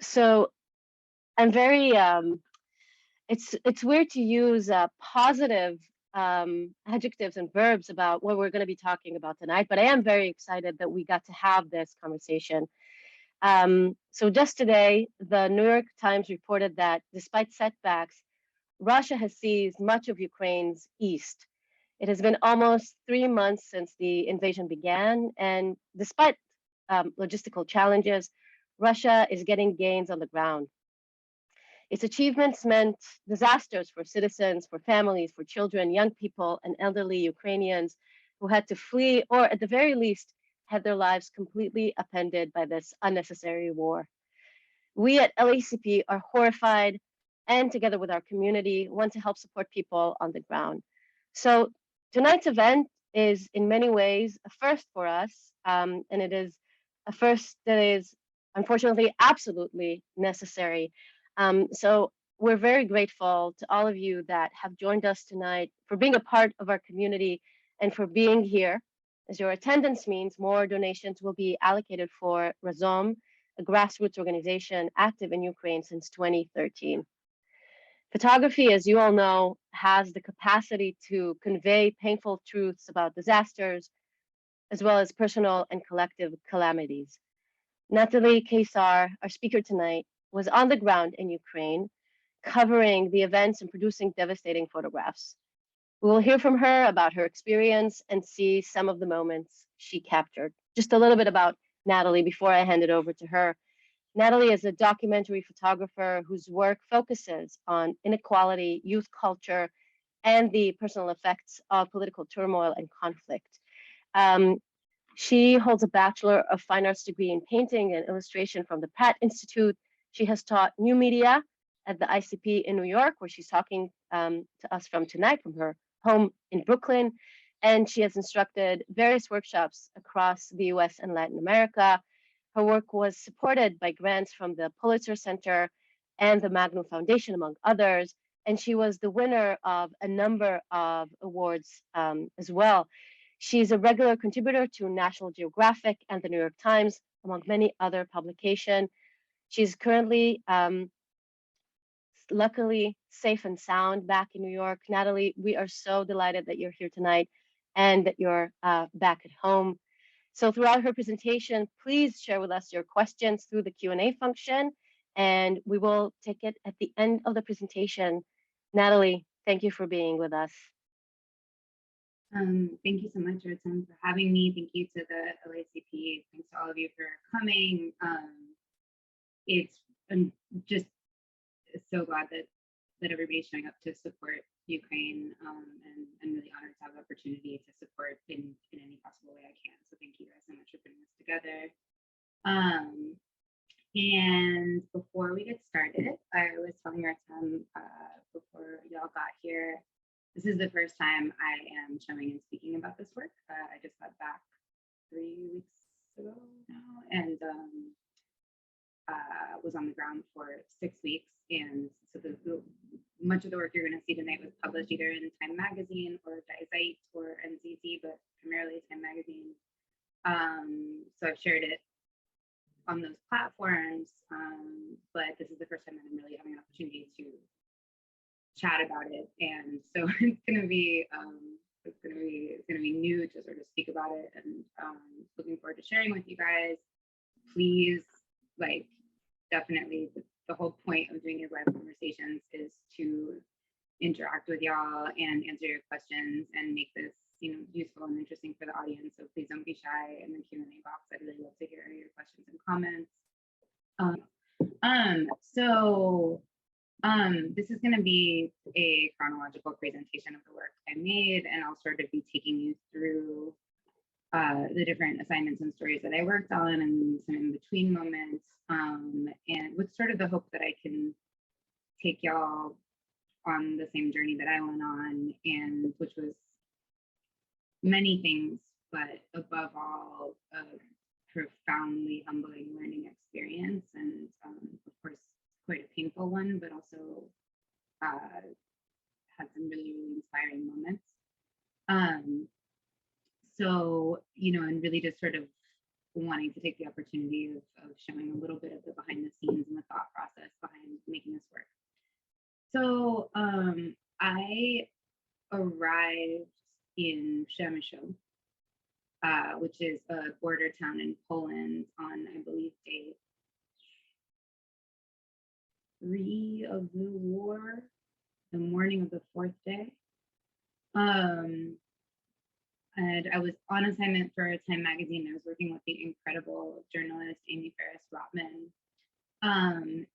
So I'm very it's weird to use positive adjectives and verbs about what we're going to be talking about tonight, but I am very excited that we got to have this conversation. So just today, the New York Times reported that despite setbacks, Russia has seized much of Ukraine's east. It has been almost 3 months since the invasion began, and despite logistical challenges, Russia is getting gains on the ground. Its achievements meant disasters for citizens, for families, for children, young people, and elderly Ukrainians who had to flee, or at the very least, had their lives completely upended by this unnecessary war. We at LACP are horrified and, together with our community, want to help support people on the ground. So tonight's event is in many ways a first for us, and it is a first that is unfortunately absolutely necessary. So we're very grateful to all of you that have joined us tonight for being a part of our community and for being here. As your attendance means, more donations will be allocated for Rotem, a grassroots organization active in Ukraine since 2013. Photography, as you all know, has the capacity to convey painful truths about disasters, as well as personal and collective calamities. Natalie Keyssar, our speaker tonight, was on the ground in Ukraine, covering the events and producing devastating photographs. We will hear from her about her experience and see some of the moments she captured. Just a little bit about Natalie before I hand it over to her. Natalie is a documentary photographer whose work focuses on inequality, youth culture, and the personal effects of political turmoil and conflict. She holds a Bachelor of Fine Arts degree in painting and illustration from the Pratt Institute. She has taught new media at the ICP in New York, where she's talking to us from tonight from her home in Brooklyn. And she has instructed various workshops across the US and Latin America. Her work was supported by grants from the Pulitzer Center and the Magnum Foundation, among others. And she was the winner of a number of awards as well. She's a regular contributor to National Geographic and the New York Times, among many other publications. She's currently, luckily, safe and sound back in New York. Natalie, we are so delighted that you're here tonight and that you're back at home. So throughout her presentation, please share with us your questions through the Q&A function, and we will take it at the end of the presentation. Natalie, thank you for being with us. Thank you so much, Rotem, for having me. Thank you to the LACP. Thanks to all of you for coming. I'm just so glad that everybody's showing up to support Ukraine, and I'm really honored to have the opportunity to support in any possible way I can. So thank you guys so much for putting this together. And before we get started, I was telling Rotem before y'all got here, this is the first time I am showing and speaking about this work. I just got back 3 weeks ago now, and was on the ground for 6 weeks. And so much of the work you're going to see tonight was published either in Time Magazine or Die Zeit or NCC, but primarily Time Magazine. So I've shared it on those platforms, but this is the first time that I'm really having an opportunity to chat about it, and so it's gonna be new to sort of speak about it, and looking forward to sharing with you guys. Please, like, definitely the whole point of doing these live conversations is to interact with y'all and answer your questions and make this, useful and interesting for the audience. So please don't be shy in the Q&A box. I'd really love to hear your questions and comments. This is going to be a chronological presentation of the work I made, and I'll sort of be taking you through the different assignments and stories that I worked on and some in-between moments, and with sort of the hope that I can take y'all on the same journey that I went on, and which was many things, but above all, a profoundly humbling learning experience, and of course, quite a painful one, but also had some really, really inspiring moments. So, and really just sort of wanting to take the opportunity of showing a little bit of the behind the scenes and the thought process behind making this work. So I arrived in Przemysl, which is a border town in Poland, on, I believe, day 3 of the war, the morning of the 4th day. And I was on assignment for Time magazine. I was working with the incredible journalist Amy Ferris Rotman. And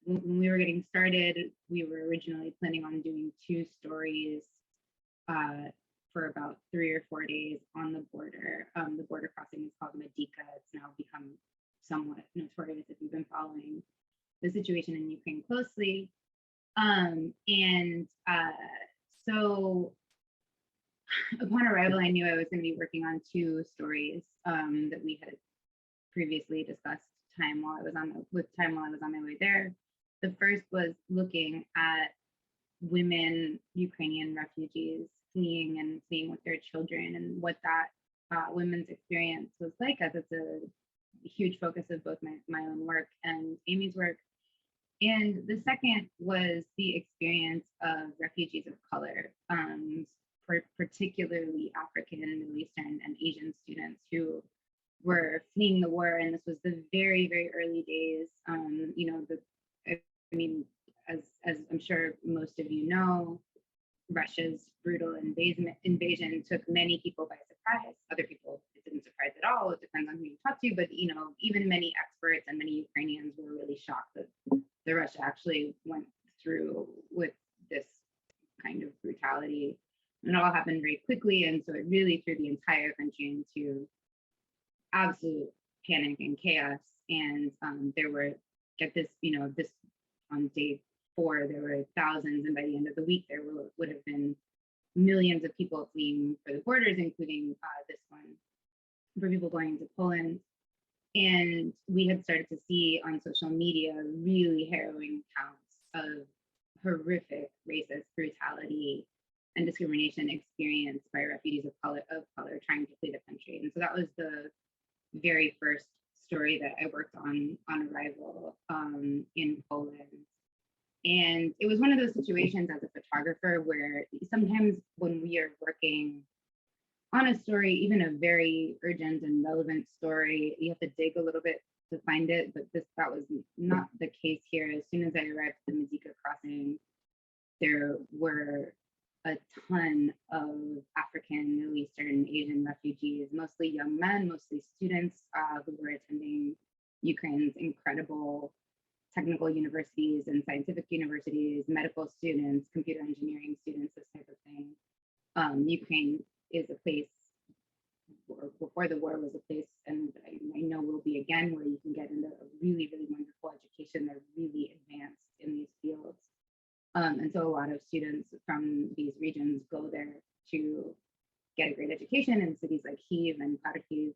when we were getting started, we were originally planning on doing 2 stories for about 3 or 4 days on the border. The border crossing is called Medica. It's now become somewhat notorious if you've been following the situation in Ukraine closely. So upon arrival, I knew I was going to be working on 2 stories that we had previously discussed while I was on my way there. The first was looking at women, Ukrainian refugees fleeing with their children, and what that women's experience was like, as it's a huge focus of both my own work and Amy's work. And the second was the experience of refugees of color, particularly African, Middle Eastern, and Asian students who were fleeing the war. And this was the very, very early days. As I'm sure most of you know, Russia's brutal invasion took many people by surprise. Other people, it didn't surprise at all. It depends on who you talk to, but even many experts and many Ukrainians were really shocked that Russia actually went through with this kind of brutality. And it all happened very quickly, and so it really threw the entire country into absolute panic and chaos. And there were, this on day 4, there were thousands, and by the end of the week, there would have been millions of people fleeing for the borders, including this one, for people going into Poland. And we had started to see on social media really harrowing accounts of horrific racist brutality and discrimination experienced by refugees of color trying to flee the country. And so that was the very first story that I worked on arrival in Poland. And it was one of those situations as a photographer where sometimes when we are working on a story, even a very urgent and relevant story, you have to dig a little bit to find it, but that was not the case here. As soon as I arrived at the Medica crossing, there were a ton of African, Middle Eastern, Asian refugees, mostly young men, mostly students who were attending Ukraine's incredible technical universities and scientific universities, medical students, computer engineering students, this type of thing. Ukraine is a place, or before the war was a place, and I know will be again, where you can get into a really, really wonderful education. They're really advanced in these fields. And so a lot of students from these regions go there to get a great education in cities like Kyiv and Kharkiv.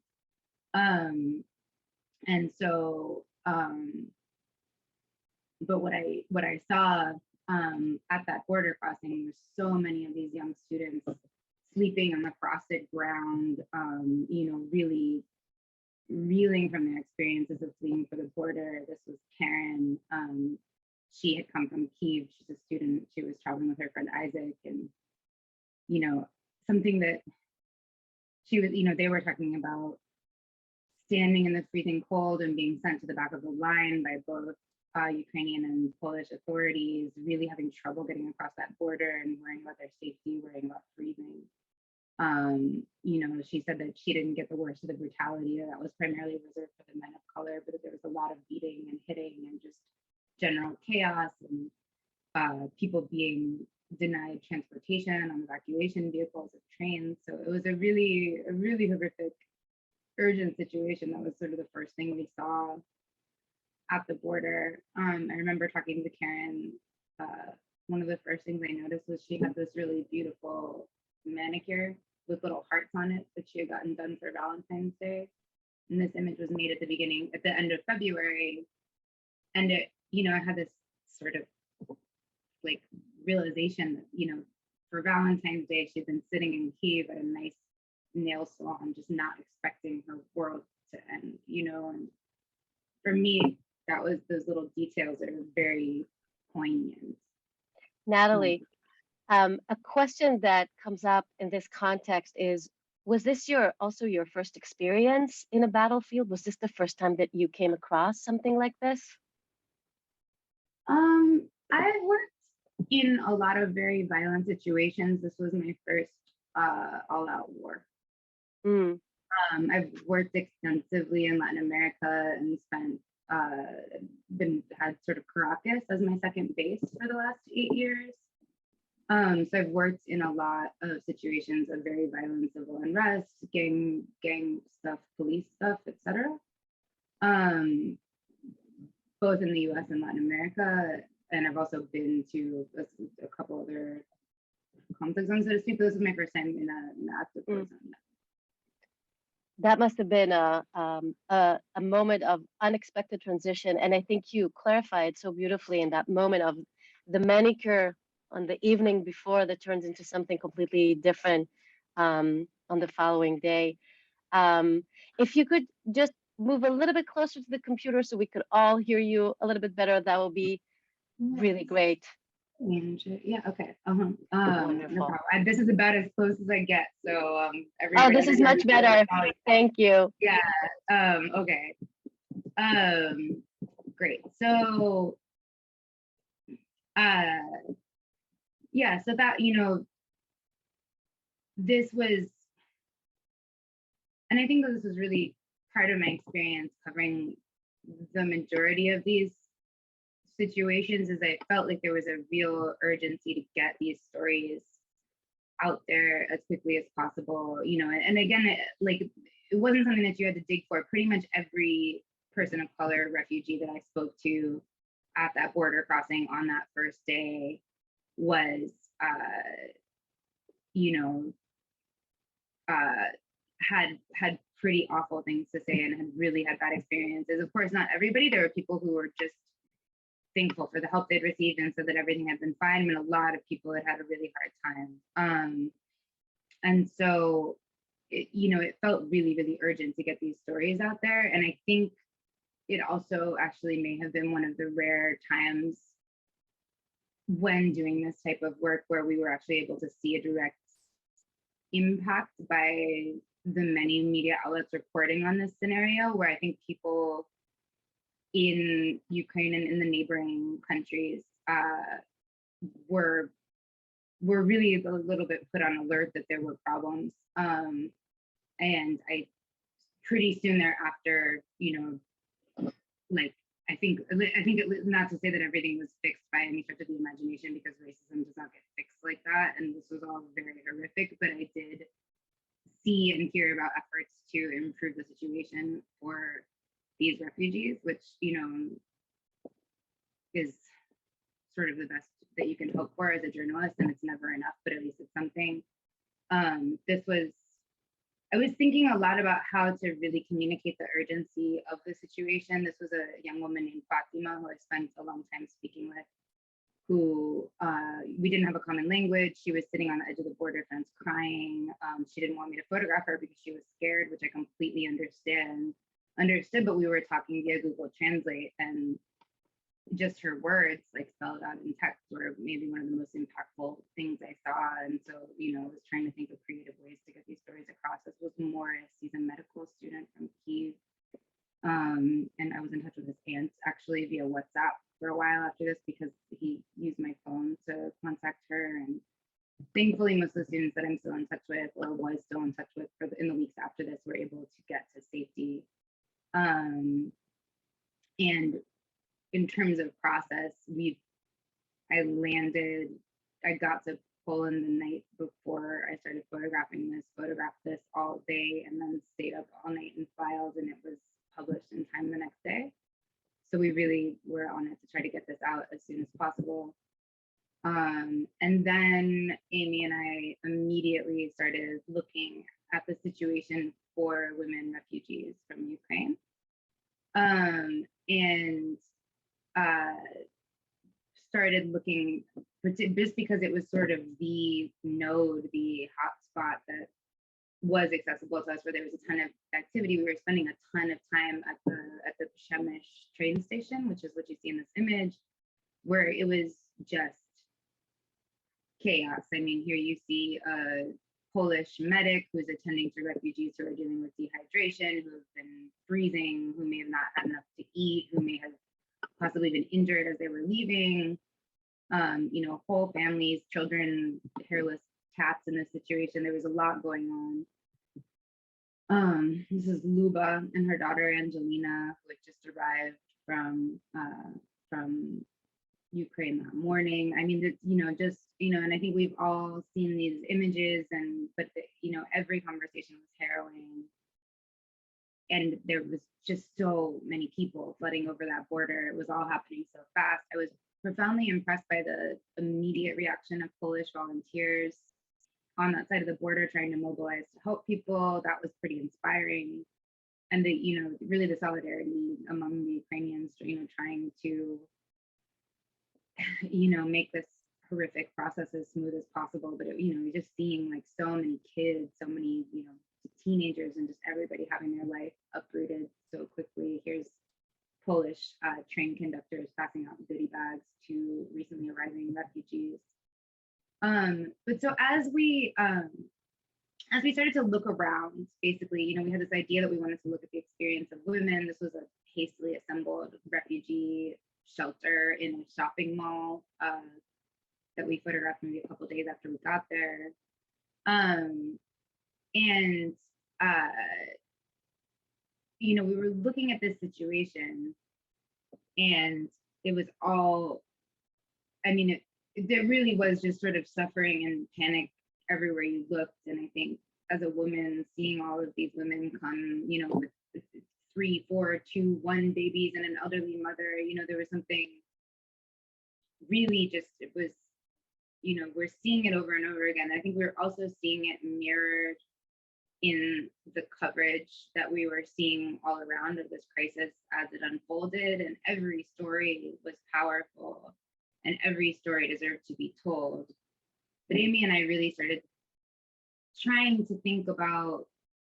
But what I saw at that border crossing was so many of these young students sleeping on the frosted ground, really reeling from their experiences of fleeing for the border. This was Karen. She had come from Kyiv. She's a student. She was traveling with her friend Isaac, and something that she was, they were talking about standing in the freezing cold and being sent to the back of the line by both Ukrainian and Polish authorities, really having trouble getting across that border and worrying about their safety, worrying about freezing. She said that she didn't get the worst of the brutality. That was primarily reserved for the men of color, but that there was a lot of beating and hitting and just general chaos, and people being denied transportation on evacuation vehicles of trains. So it was a really horrific, urgent situation. That was sort of the first thing we saw at the border. I remember talking to Karen. One of the first things I noticed was she had this really beautiful manicure with little hearts on it that she had gotten done for Valentine's Day. And this image was made at the end of February. And it, I had this sort of like realization that, for Valentine's Day, she'd been sitting in Kyiv at a nice nail salon, just not expecting her world to end, and for me, that was those little details that are very poignant. Natalie, a question that comes up in this context is, was this also your first experience in a battlefield? Was this the first time that you came across something like this? I've worked in a lot of very violent situations. This was my first all-out war. Mm. I've worked extensively in Latin America and had sort of Caracas as my second base for the last 8 years. So I've worked in a lot of situations of very violent civil unrest, gang stuff, police stuff, etc. Both in the U.S. and Latin America, and I've also been to a couple other conflict zones, so to speak. This is my first time in an active war zone. That must have been a moment of unexpected transition, and I think you clarified so beautifully in that moment of the manicure on the evening before that turns into something completely different on the following day. If you could just move a little bit closer to the computer so we could all hear you a little bit better, that will be really great. Yeah, okay. Wonderful. No problem. This is about as close as I get. So this is much better. Thank you. Yeah. Okay. Great. So yeah, so that, this was, and I think that this was really part of my experience covering the majority of these situations, is I felt like there was a real urgency to get these stories out there as quickly as possible, and again, it wasn't something that you had to dig for. Pretty much every person of color refugee that I spoke to at that border crossing on that first day was, had pretty awful things to say and had really had bad experiences. Of course, not everybody. There were people who were just thankful for the help they'd received and said that everything had been fine. I mean, a lot of people had had a really hard time. And so, it felt really, really urgent to get these stories out there. And I think it also actually may have been one of the rare times when doing this type of work where we were actually able to see a direct impact by the many media outlets reporting on this scenario, where I think people in Ukraine and in the neighboring countries were really a little bit put on alert that there were problems. And I pretty soon thereafter, I think not to say that everything was fixed by any stretch of the imagination, because racism does not get fixed like that, and this was all very horrific, but I did see and hear about efforts to improve the situation for these refugees, which, is sort of the best that you can hope for as a journalist, and it's never enough, but at least it's something. I was thinking a lot about how to really communicate the urgency of the situation. This was a young woman named Fatima, who I spent a long time speaking with, who we didn't have a common language. She was sitting on the edge of the border fence crying. She didn't want me to photograph her because she was scared, which I completely understood, but we were talking via Google Translate, and just her words spelled out in text were maybe one of the most impactful things I saw. And so, I was trying to think of creative ways to get these stories across. This was Morris. He's a medical student from Kyiv. And I was in touch with his aunt actually via WhatsApp for a while after this, because he used my phone to contact her. And thankfully, most of the students that I'm still in touch with, or was still in touch with in the weeks after this, were able to get to safety. And in terms of process, I got to Poland the night before I started photographed this all day, and then stayed up all night and filed, and it was published in time the next day. So we really were on it to try to get this out as soon as possible. And then Amy and I immediately started looking at the situation for women refugees from Ukraine. And started looking, just because it was sort of the hotspot that was accessible to us, where there was a ton of activity. We were spending a ton of time at the Przemyśl train station, which is what you see in this image, where it was just chaos. I mean, here you see a Polish medic who's attending to refugees who are dealing with dehydration, who have been freezing, who may have not had enough to eat, who may have possibly been injured as they were leaving. You know, whole families, children, hairless cats in this situation. There was a lot going on. This is Luba and her daughter Angelina, who had just arrived from Ukraine that morning. I mean, you know, just, you know, and I think we've all seen these images, but you know, every conversation was harrowing. And there was just so many people flooding over that border. It was all happening so fast. I was profoundly impressed by the immediate reaction of Polish volunteers on that side of the border trying to mobilize to help people. That was pretty inspiring. And the, you know, really the solidarity among the Ukrainians, you know, trying to, you know, make this horrific process as smooth as possible. But, you know, just seeing like so many kids, so many, you know, teenagers and just everybody having their life uprooted so quickly. Here's Polish train conductors passing out goodie bags to recently arriving refugees. But so as we started to look around, basically, you know, we had this idea that we wanted to look at the experience of women. This was a hastily assembled refugee shelter in a shopping mall that we photographed maybe a couple of days after we got there. You know, we were looking at this situation, and it was all, I mean, there really was just sort of suffering and panic everywhere you looked. And I think as a woman, seeing all of these women come, you know, with 3, 4, 2, 1 babies and an elderly mother, you know, there was something really just, it was, you know, we're seeing it over and over again. I think we're also seeing it mirrored in the coverage that we were seeing all around of this crisis as it unfolded, and every story was powerful and every story deserved to be told. But Amy and I really started trying to think about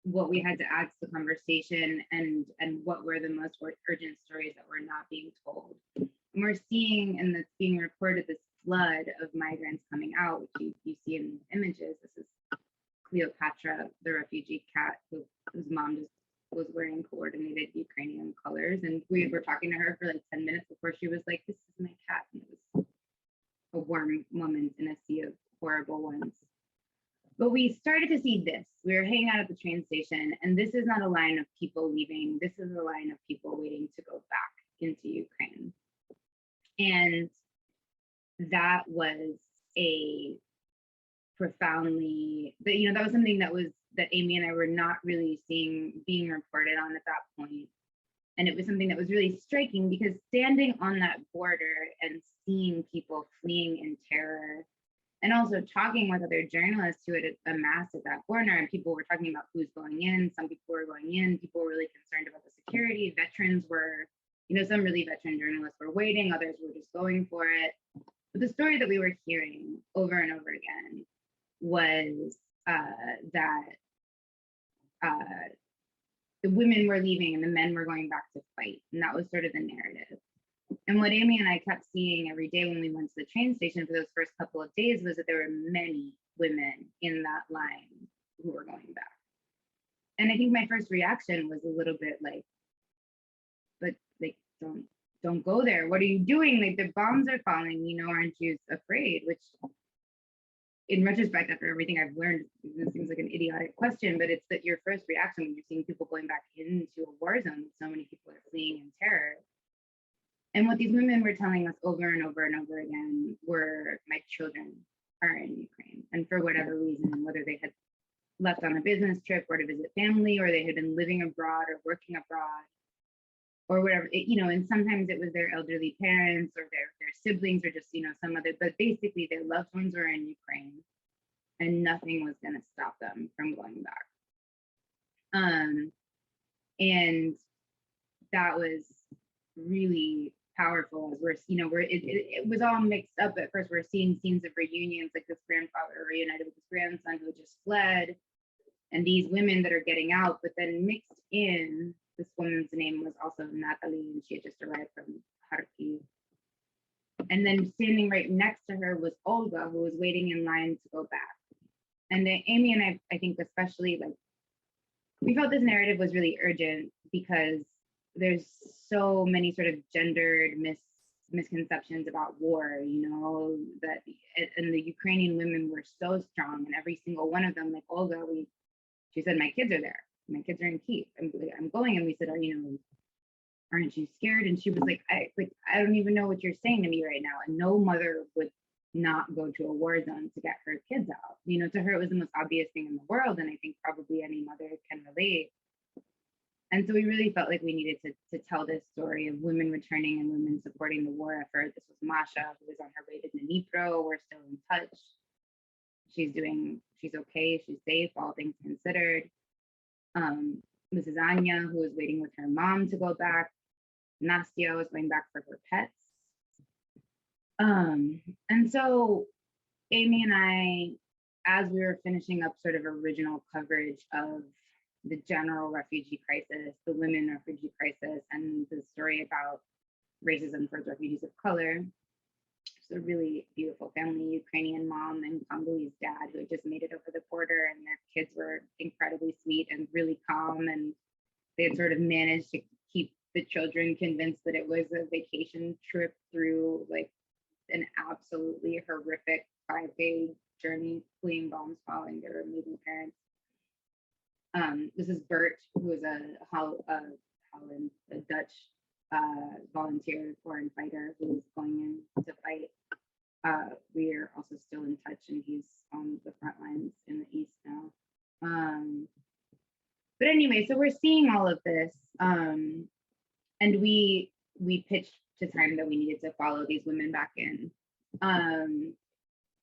what we had to add to the conversation and what were the most urgent stories that were not being told. And we're seeing, and that's being reported, this flood of migrants coming out, which you see in these images. This is Cleopatra the refugee cat, whose mom just was wearing coordinated Ukrainian colors. And we were talking to her for like 10 minutes before she was like, "This is my cat." And it was a warm moment in a sea of horrible ones. But we started to see this. We were hanging out at the train station, and this is not a line of people leaving. This is a line of people waiting to go back into Ukraine. And that was a profoundly, you know, that was something that Amy and I were not really seeing being reported on at that point. And it was something that was really striking, because standing on that border and seeing people fleeing in terror, and also talking with other journalists who had amassed at that corner, and people were talking about who's going in. Some people were going in, people were really concerned about the security. Veterans were, you know, some really veteran journalists were waiting, others were just going for it. But the story that we were hearing over and over again was that the women were leaving and the men were going back to fight. And that was sort of the narrative. And what Amy and I kept seeing every day when we went to the train station for those first couple of days was that there were many women in that line who were going back. And I think my first reaction was a little bit like, but like, don't go there. What are you doing? Like, the bombs are falling, you know, aren't you afraid? Which, in retrospect, after everything I've learned, this seems like an idiotic question, but it's that your first reaction when you're seeing people going back into a war zone, so many people are fleeing in terror. And what these women were telling us over and over and over again were, my children are in Ukraine. And for whatever reason, whether they had left on a business trip or to visit family, or they had been living abroad or working abroad, or whatever, you know, and sometimes it was their elderly parents or their siblings, or just, you know, some other, but basically their loved ones were in Ukraine, and nothing was going to stop them from going back. And that was really powerful, as we're, you know, it was all mixed up at first. We're seeing scenes of reunions, like this grandfather reunited with his grandson who just fled. and these women that are getting out, but then mixed in, this woman's name was also Natalie, and she had just arrived from Kharkiv. And then standing right next to her was Olga, who was waiting in line to go back. And then Amy and I think especially, like, we felt this narrative was really urgent because there's so many sort of gendered misconceptions about war, you know, that, and the Ukrainian women were so strong, and every single one of them, like Olga, she said, my kids are there, my kids are in Kyiv, I'm going. And we said, aren't you scared? And she was like, I don't even know what you're saying to me right now. And no mother would not go to a war zone to get her kids out. You know, to her, it was the most obvious thing in the world. And I think probably any mother can relate. And so we really felt like we needed to tell this story of women returning and women supporting the war effort. This was Masha, who was on her way to Dnipro. We're still in touch. She's okay, she's safe, all things considered. This is Anya, who was waiting with her mom to go back. Nastya was going back for her pets. And so Amy and I, as we were finishing up sort of original coverage of the general refugee crisis, the women refugee crisis, and the story about racism towards refugees of color, it's a really beautiful family, Ukrainian mom and Congolese dad who had just made it over the border, and their kids were incredibly sweet and really calm, and they had sort of managed to keep the children convinced that it was a vacation trip through like an absolutely horrific 5-day journey, fleeing bombs falling. They were amazing parents. This is Bert, who is a Dutch volunteer foreign fighter who is going in to fight. We are also still in touch, and he's on the front lines in the East now. But anyway, so we're seeing all of this, and we pitched to Time that we needed to follow these women back in, and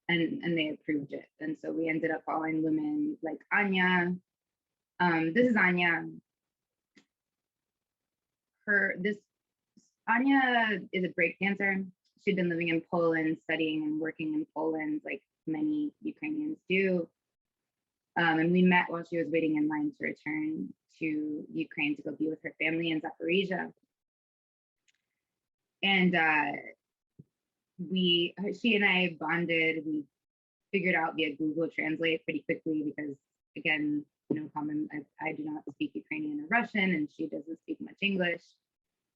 they approved it. And so we ended up following women like Anya. This is Anya. Anya is a breakdancer. She'd been living in Poland, studying and working in Poland, like many Ukrainians do. And we met while she was waiting in line to return to Ukraine to go be with her family in Zaporizhia. And she and I bonded. We figured out via Google Translate pretty quickly because, again, no common. I do not speak Ukrainian or Russian, and she doesn't speak much English.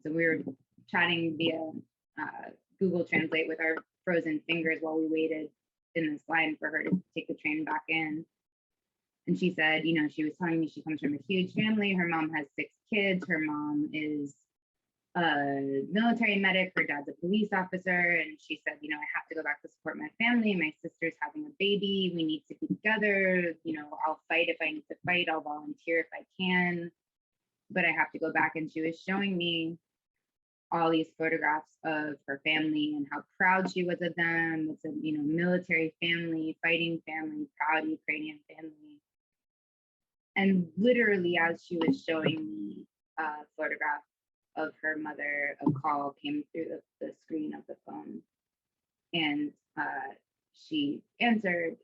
So we were chatting via Google Translate with our frozen fingers while we waited in this line for her to take the train back in. And she said, you know, she was telling me she comes from a huge family. Her mom has 6 kids. Her mom is a military medic. Her dad's a police officer. And she said, you know, I have to go back to support my family. My sister's having a baby. We need to be together. You know, I'll fight if I need to fight. I'll volunteer if I can. But I have to go back. And she was showing me all these photographs of her family and how proud she was of them. It's a, you know, military family, fighting family, proud Ukrainian family. And literally, as she was showing me a photograph of her mother, a call came through the screen of the phone. And she answered,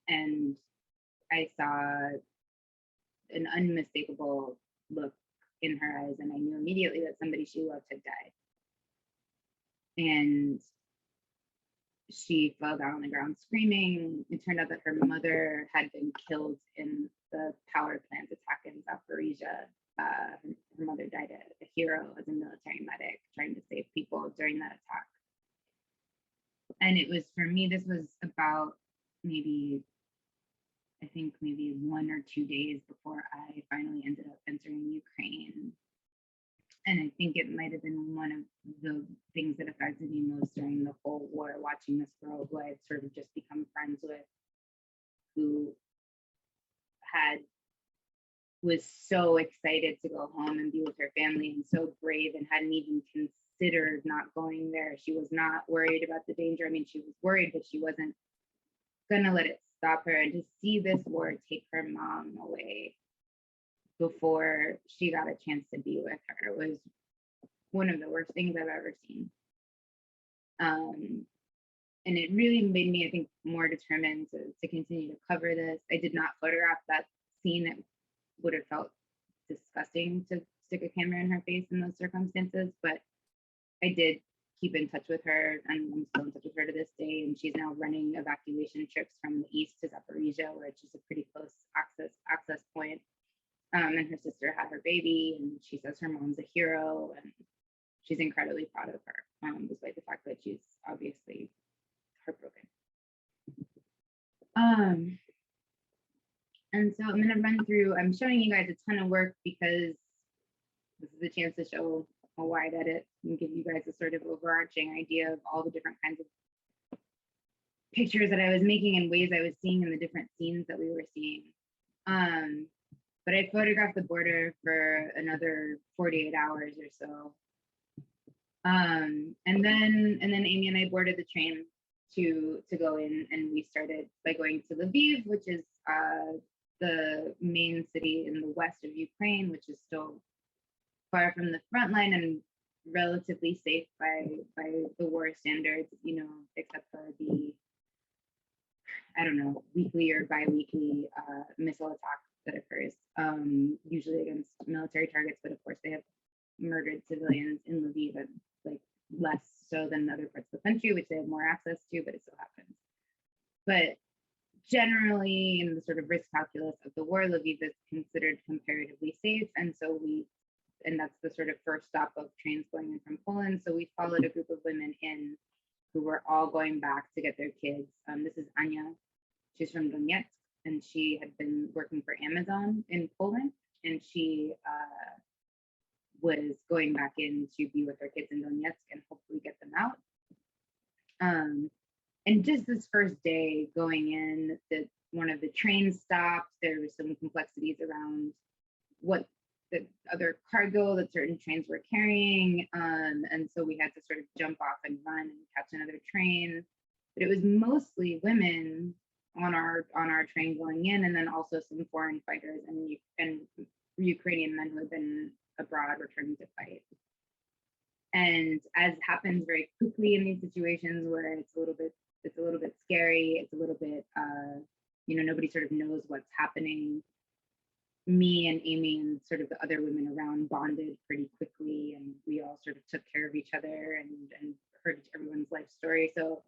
and I saw an unmistakable look in her eyes, and I knew immediately that somebody she loved had died. And she fell down on the ground screaming. It turned out that her mother had been killed in the power plant attack in Zaporizhia. Her mother died a hero as a military medic trying to save people during that attack. And it was, for me, this was about maybe 1 or 2 days before I finally ended up entering Ukraine. And I think it might have been one of the things that affected me most during the whole war, watching this girl who I had sort of just become friends with, who was so excited to go home and be with her family and so brave and hadn't even considered not going there. She was not worried about the danger. I mean, she was worried, but she wasn't gonna let it stop her. And to see this war take her mom away before she got a chance to be with her was one of the worst things I've ever seen. And it really made me, I think, more determined to continue to cover this. I did not photograph that scene, it would have felt disgusting to stick a camera in her face in those circumstances, but I did keep in touch with her, and I'm still in touch with her to this day. And she's now running evacuation trips from the east to Zaporizhia, which is a pretty close access point. And her sister had her baby, and she says her mom's a hero, and she's incredibly proud of her, despite the fact that she's obviously heartbroken. And so I'm going to run through, I'm showing you guys a ton of work because this is a chance to show a wide edit and give you guys a sort of overarching idea of all the different kinds of pictures that I was making and ways I was seeing in the different scenes that we were seeing. But I photographed the border for another 48 hours or so. And then Amy and I boarded the train to go in, and we started by going to Lviv, which is the main city in the west of Ukraine, which is still far from the front line and relatively safe by the war standards, you know, except for the, I don't know, weekly or bi-weekly missile attack that occurs, usually against military targets, but of course they have murdered civilians in Lviv, and like less so than other parts of the country, which they have more access to, but it still happens. But generally, in the sort of risk calculus of the war, Lviv is considered comparatively safe, and so and that's the sort of first stop of trains going in from Poland. So we followed a group of women in who were all going back to get their kids. This is Anya. She's from Donetsk, and she had been working for Amazon in Poland, and she was going back in to be with her kids in Donetsk and hopefully get them out. And just this first day going in, one of the trains stopped. There were some complexities around what the other cargo that certain trains were carrying. And so we had to sort of jump off and run and catch another train. But it was mostly women on our train going in, and then also some foreign fighters and Ukrainian men who had been abroad returning to fight. And as happens very quickly in these situations where it's a little bit scary, it's a little bit you know, nobody sort of knows what's happening. Me and Amy and sort of the other women around bonded pretty quickly, and we all sort of took care of each other and heard everyone's life story. So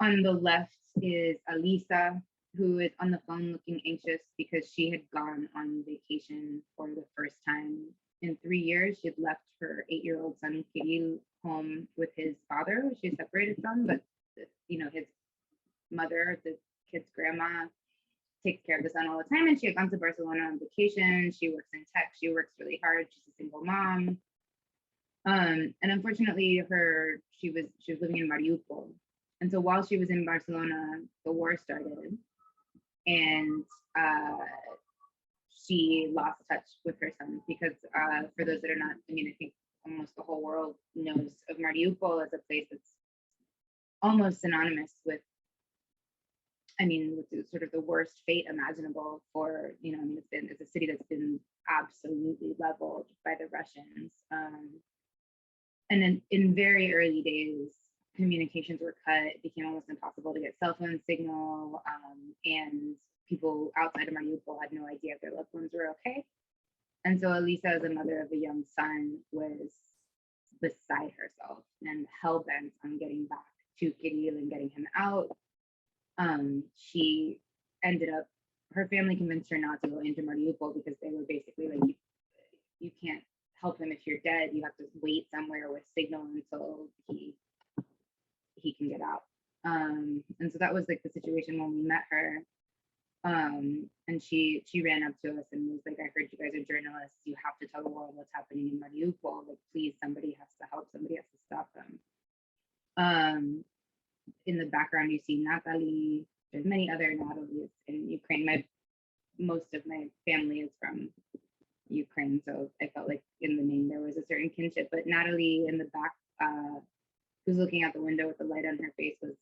on the left is Alisa, who is on the phone looking anxious because she had gone on vacation for the first time in 3 years. She had left her 8-year-old son, Kirill, home with his father, who she's separated from, but you know, his mother, the kid's grandma, takes care of the son all the time, and she had gone to Barcelona on vacation. She works in tech. She works really hard. She's a single mom. And unfortunately, she was living in Mariupol. And so while she was in Barcelona, the war started, and she lost touch with her son because for those that are not, I mean, I think almost the whole world knows of Mariupol as a place that's almost synonymous with, I mean, with sort of the worst fate imaginable for, you know, I mean, it's a city that's been absolutely leveled by the Russians. And in very early days, communications were cut. It became almost impossible to get cell phone signal, and people outside of Mariupol had no idea if their loved ones were okay. And so Elisa, as a mother of a young son, was beside herself and hell-bent on getting back to Kirill and getting him out. She ended up, her family convinced her not to go into Mariupol because they were basically like, you can't help him if you're dead. You have to wait somewhere with signal until he can get out. And so that was like the situation when we met her. And she ran up to us and was like, I heard you guys are journalists. You have to tell the world what's happening in Mariupol. Like, please, somebody has to help. Somebody has to stop them. In the background, you see Natalie. There's many other Natalies in Ukraine. Most of my family is from Ukraine, so I felt like in the name there was a certain kinship. But Natalie in the back, who's looking out the window with the light on her face, was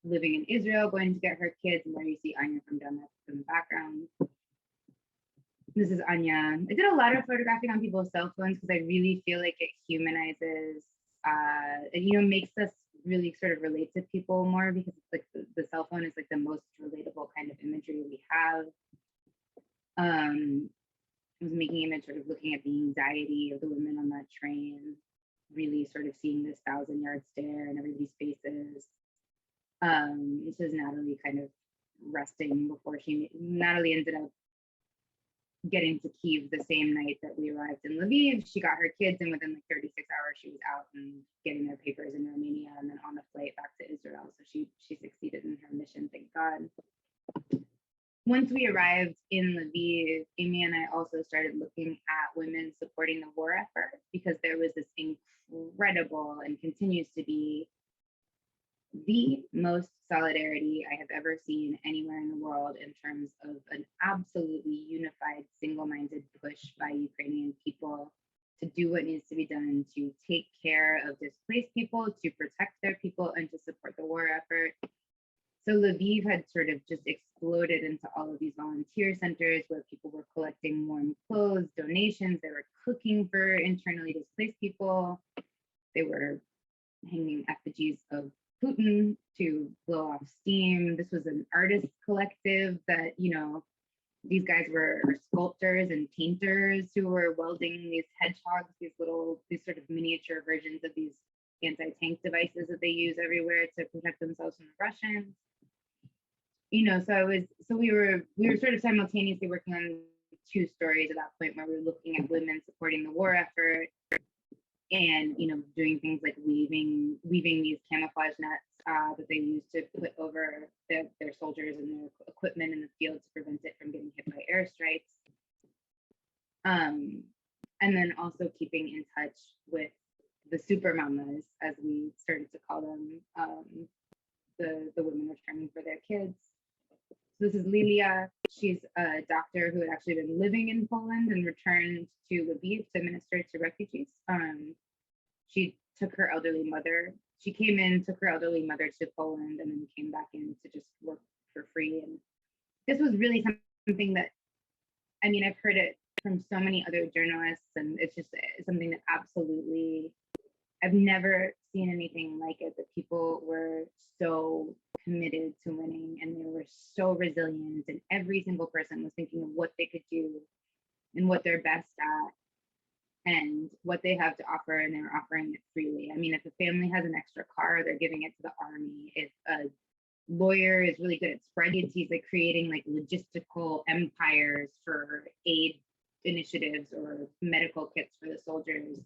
living in Israel, going to get her kids. And there you see Anya from Donetsk in the background. This is Anya. I did a lot of photographing on people's cell phones because I really feel like it humanizes, you know, makes us really sort of relate to people more, because it's like the cell phone is like the most relatable kind of imagery we have. Was making image sort of looking at the anxiety of the women on that train, really sort of seeing this 1,000-yard stare in everybody's faces. This is Natalie kind of resting before Natalie ended up getting to Kyiv the same night that we arrived in Lviv. She got her kids, and within like 36 hours, she was out and getting their papers in Romania, and then on the flight back to Israel. So she succeeded in her mission, thank God. Once we arrived in Lviv, Amy and I also started looking at women supporting the war effort, because there was this incredible, and continues to be, the most solidarity I have ever seen anywhere in the world in terms of an absolutely unified, single-minded push by Ukrainian people to do what needs to be done to take care of displaced people, to protect their people, and to support the war effort. So Lviv had sort of just exploded into all of these volunteer centers where people were collecting warm clothes, donations, they were cooking for internally displaced people, they were hanging effigies of Putin to blow off steam. This was an artist collective that, you know, these guys were sculptors and painters who were welding these hedgehogs, these sort of miniature versions of these anti-tank devices that they use everywhere to protect themselves from the Russians. You know, so we were sort of simultaneously working on two stories at that point, where we were looking at women supporting the war effort, and, you know, doing things like weaving these camouflage nets that they use to put over their soldiers and their equipment in the field to prevent it from getting hit by airstrikes. And then also keeping in touch with the super mamas, as we started to call them, the women returning for their kids. So this is Lilia. She's a doctor who had actually been living in Poland and returned to Lviv to administer to refugees. She took her elderly mother. She came in, took her elderly mother to Poland, and then came back in to just work for free. And this was really something that, I mean, I've heard it from so many other journalists, and it's just something that absolutely, I've never seen anything like it, that people were so committed to winning, and they were so resilient, and every single person was thinking of what they could do and what they're best at and what they have to offer, and they're offering it freely. I mean, if a family has an extra car, they're giving it to the army. If a lawyer is really good at spreadsheets, he's like creating like logistical empires for aid initiatives or medical kits for the soldiers.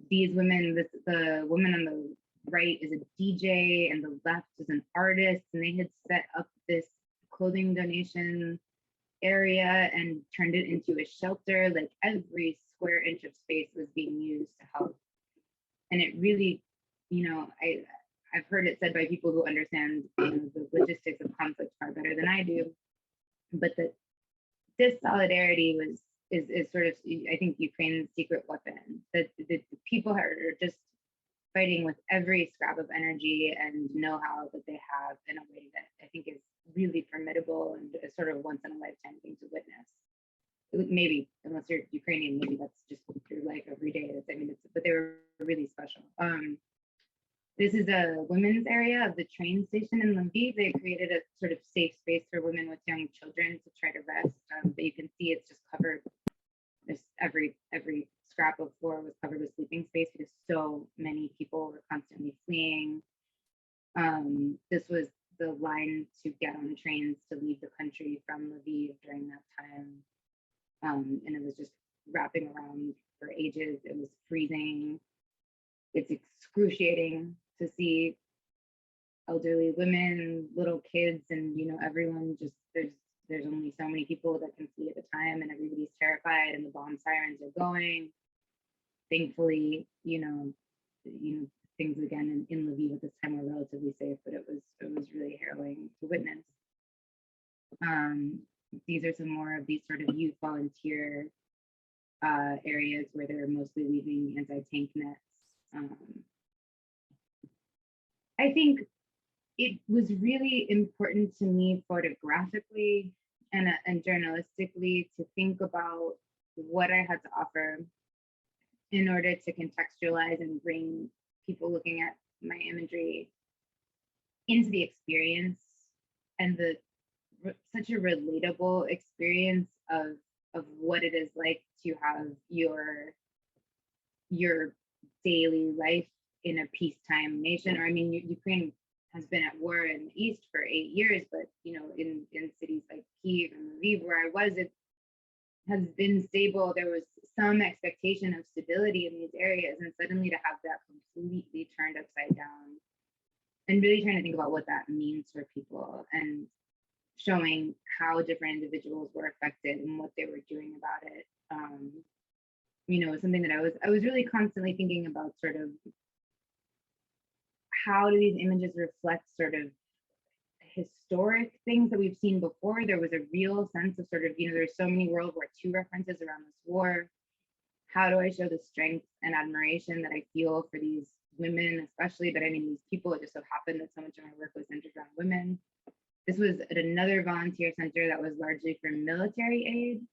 These women, the woman on the right is a DJ and the left is an artist, and they had set up this clothing donation area and turned it into a shelter. Like every square inch of space was being used to help. And it really, you know, I've heard it said by people who understand, you know, the logistics of conflict far better than I do, but that this solidarity is sort of, I think, Ukraine's secret weapon. That the people are just fighting with every scrap of energy and know-how that they have in a way that I think is really formidable and a sort of once in a lifetime thing to witness. Maybe, unless you're Ukrainian, maybe that's just your life every day. But they were really special. This is a women's area of the train station in Lviv. They created a sort of safe space for women with young children to try to rest. But you can see it's just covered. This every scrap of floor was covered with sleeping space because so many people were constantly fleeing. This was the line to get on trains to leave the country from Lviv during that time. And it was just wrapping around for ages. It was freezing. It's excruciating to see elderly women, little kids, and, you know, everyone just, there's only so many people that can flee at a time, and everybody's terrified, and the bomb sirens are going. Thankfully, you know, things again in Lviv at this time were relatively safe, but it was really harrowing to witness. These are some more of these sort of youth volunteer areas where they're mostly weaving anti-tank nets. I think it was really important to me photographically and journalistically to think about what I had to offer in order to contextualize and bring people looking at my imagery into the experience and the such a relatable experience of what it is like to have your daily life in a peacetime nation. Or I mean, Ukraine has been at war in the east for 8 years, but in cities like Kyiv and Lviv, where I was, it has been stable. There was some expectation of stability in these areas, and suddenly to have that completely turned upside down, and really trying to think about what that means for people, and showing how different individuals were affected and what they were doing about it. Something that I was really constantly thinking about, sort of how do these images reflect sort of historic things that we've seen before. There was a real sense of sort of, there's so many World War II references around this war. How do I show the strength and admiration that I feel for these women, especially, but I mean, these people? It just so happened that so much of my work was centered around women. This was at another volunteer center that was largely for military aid,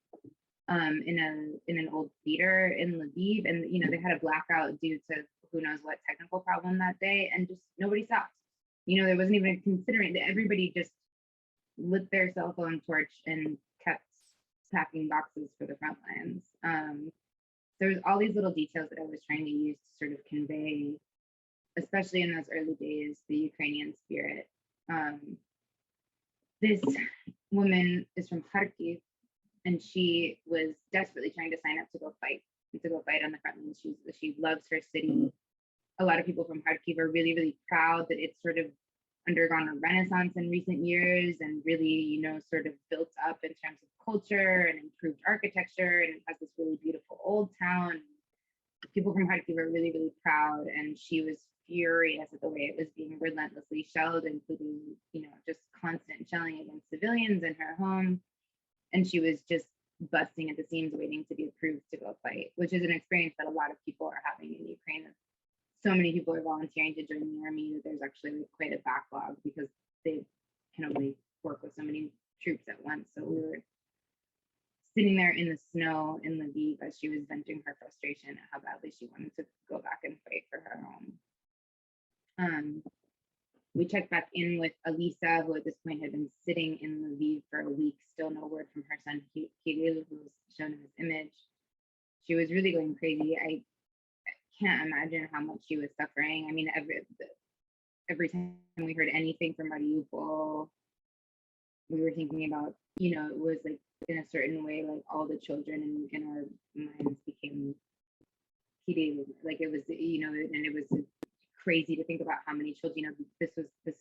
in an old theater in Lviv, and they had a blackout due to who knows what technical problem that day, and just nobody stopped. There wasn't even considering that. Everybody just lit their cell phone torch and kept packing boxes for the front lines. There was all these little details that I was trying to use to sort of convey, especially in those early days, the Ukrainian spirit. This woman is from Kharkiv, and she was desperately trying to sign up to go fight on the front lines. She loves her city. A lot of people from Kharkiv are really, really proud that it's sort of undergone a renaissance in recent years, and really, sort of built up in terms of culture and improved architecture, and it has this really beautiful old town. People from Kharkiv are really, really proud, and she was furious at the way it was being relentlessly shelled, including, just constant shelling against civilians in her home. And she was just busting at the seams, waiting to be approved to go fight, which is an experience that a lot of people are having in Ukraine. So many people are volunteering to join the army that there's actually quite a backlog, because they can only work with so many troops at once. So we were sitting there in the snow in Lviv as she was venting her frustration at how badly she wanted to go back and fight for her home. We checked back in with Elisa, who at this point had been sitting in Lviv for a week, still no word from her son, Kirill, who was shown in this image. She was really going crazy. I can't imagine how much she was suffering. I mean, every time we heard anything from Mariupol, we were thinking about, it was like, in a certain way, like all the children in our minds became Kirill. Like it was, and it was crazy to think about how many children. This is the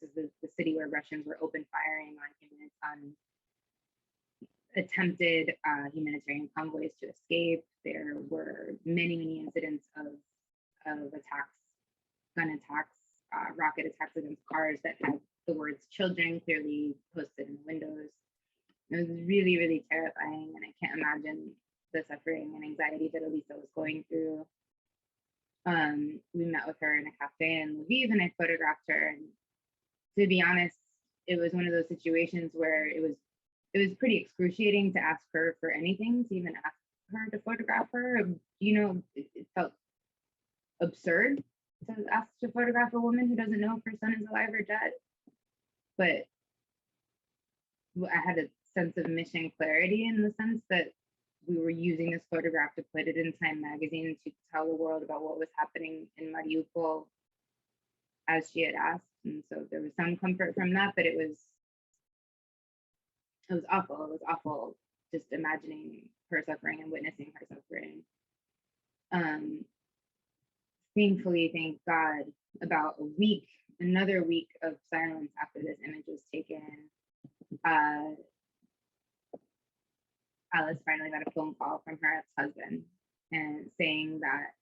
city where Russians were open firing on attempted humanitarian convoys to escape. There were many incidents of attacks, gun attacks, rocket attacks against cars that had the words "children" clearly posted in the windows. It was really, really terrifying, and I can't imagine the suffering and anxiety that Elisa was going through. We met with her in a cafe in Lviv, and I photographed her. And to be honest, it was one of those situations where it was pretty excruciating to ask her for anything, to even ask her to photograph her. It felt absurd to ask to photograph a woman who doesn't know if her son is alive or dead. But I had a sense of mission clarity, in the sense that we were using this photograph to put it in Time magazine to tell the world about what was happening in Mariupol, as she had asked. And so there was some comfort from that, but it was awful. It was awful just imagining her suffering and witnessing her suffering. Thankfully, thank God, about another week of silence after this image was taken, Alice finally got a phone call from her ex-husband, and saying that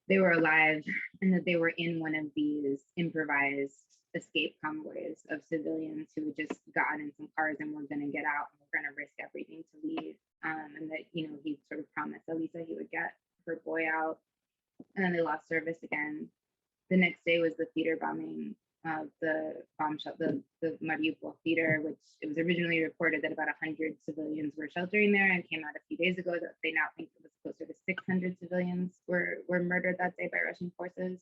they were alive and that they were in one of these improvised escape convoys of civilians who had just gotten in some cars and were going to get out and were going to risk everything to leave. And that, he sort of promised Elisa he would get her boy out. And then they lost service again. The next day was the theater bombing of the bomb shelter, the Mariupol theater, which it was originally reported that about 100 civilians were sheltering there, and came out a few days ago that they now think it was closer to 600 civilians were murdered that day by Russian forces.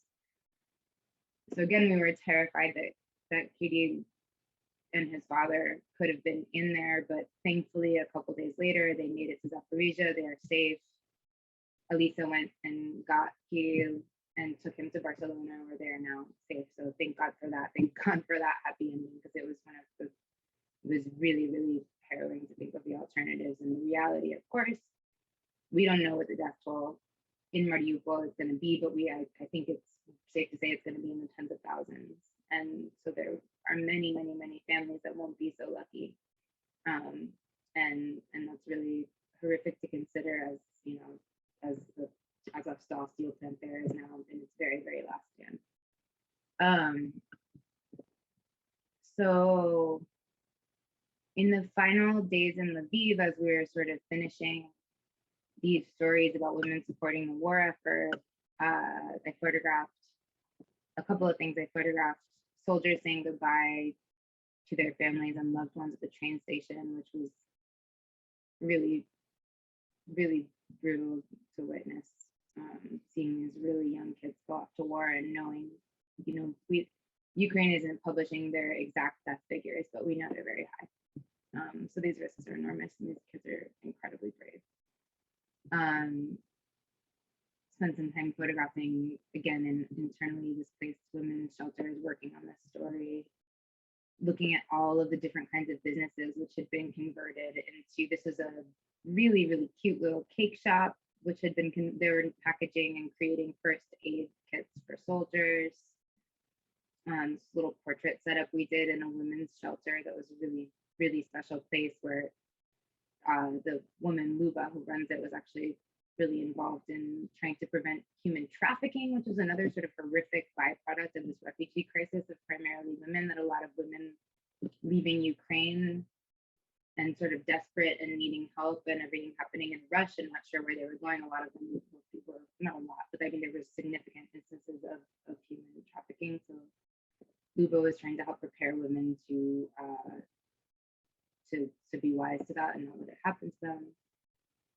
So again, we were terrified that Kirill and his father could have been in there, but thankfully a couple days later they made it to Zaporizhia. They are safe. Elisa went and got Kiev and took him to Barcelona, where they are now safe. So thank God for that. Thank God for that happy ending, because it was it was really, really harrowing to think of the alternatives and the reality. Of course, we don't know what the death toll in Mariupol is going to be, but I think it's safe to say it's going to be in the tens of thousands. And so there are many, many, many families that won't be so lucky. And that's really horrific to consider, as you know, as the Azovstal steel plant there is now in its very, very last stand. So in the final days in Lviv, as we were sort of finishing these stories about women supporting the war effort, I photographed a couple of things. I photographed soldiers saying goodbye to their families and loved ones at the train station, which was really, really brutal to witness. Seeing these really young kids go off to war and knowing, you know, Ukraine isn't publishing their exact death figures, but we know they're very high. So these risks are enormous, and these kids are incredibly brave. Spent some time photographing, again, in internally displaced women's shelters, working on this story, looking at all of the different kinds of businesses which had been converted into, this is a really, really cute little cake shop, which had been, they were packaging and creating first aid kits for soldiers. This little portrait setup we did in a women's shelter that was a really, really special place, where the woman, Luba, who runs it, was actually really involved in trying to prevent human trafficking, which is another sort of horrific byproduct of this refugee crisis of primarily women, that a lot of women leaving Ukraine and sort of desperate and needing help and everything happening in a rush and not sure where they were going. A lot of them were, not a lot, but I mean, there were significant instances of human trafficking. So Luba was trying to help prepare women to be wise to that and not let it happen to them.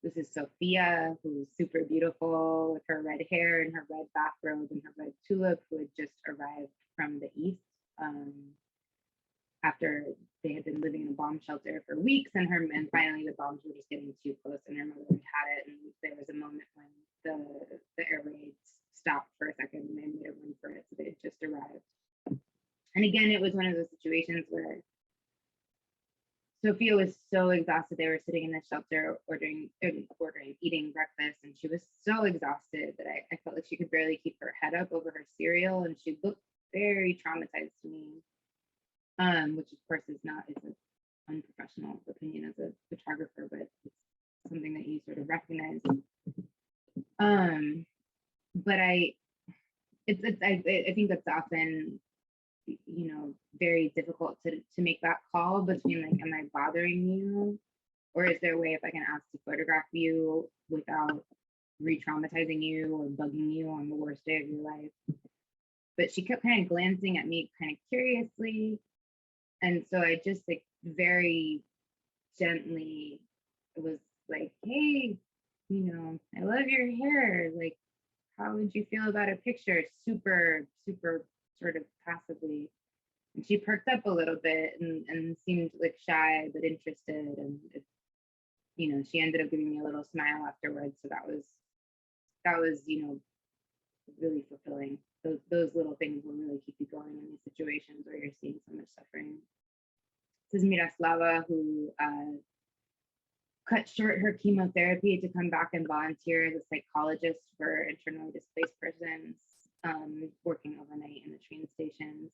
This is Sophia, who's super beautiful with her red hair and her red bathrobe and her red tulip, who had just arrived from the east after they had been living in a bomb shelter for weeks, and finally the bombs were just getting too close, and her mother had it, and there was a moment when the air raids stopped for a second and they made a run for it, so they had just arrived. And again, it was one of those situations where Sophia was so exhausted. They were sitting in the shelter eating breakfast, and she was so exhausted that I felt like she could barely keep her head up over her cereal, and she looked very traumatized to me, which of course is an unprofessional opinion as a photographer, but it's something that you sort of recognize. But I think that's often, you know, very difficult to make that call between, like, am I bothering you, or is there a way if I can ask to photograph you without re-traumatizing you or bugging you on the worst day of your life? But she kept kind of glancing at me kind of curiously, and so I just, like, very gently was like, hey, you know, I love your hair, like, how would you feel about a picture? Super, super sort of passively. And she perked up a little bit and seemed, like, shy but interested. And you know, she ended up giving me a little smile afterwards. So that was, you know, really fulfilling. Those little things will really keep you going in these situations where you're seeing so much suffering. This is Miroslava, who cut short her chemotherapy to come back and volunteer as a psychologist for internally displaced persons, working overnight in the train stations.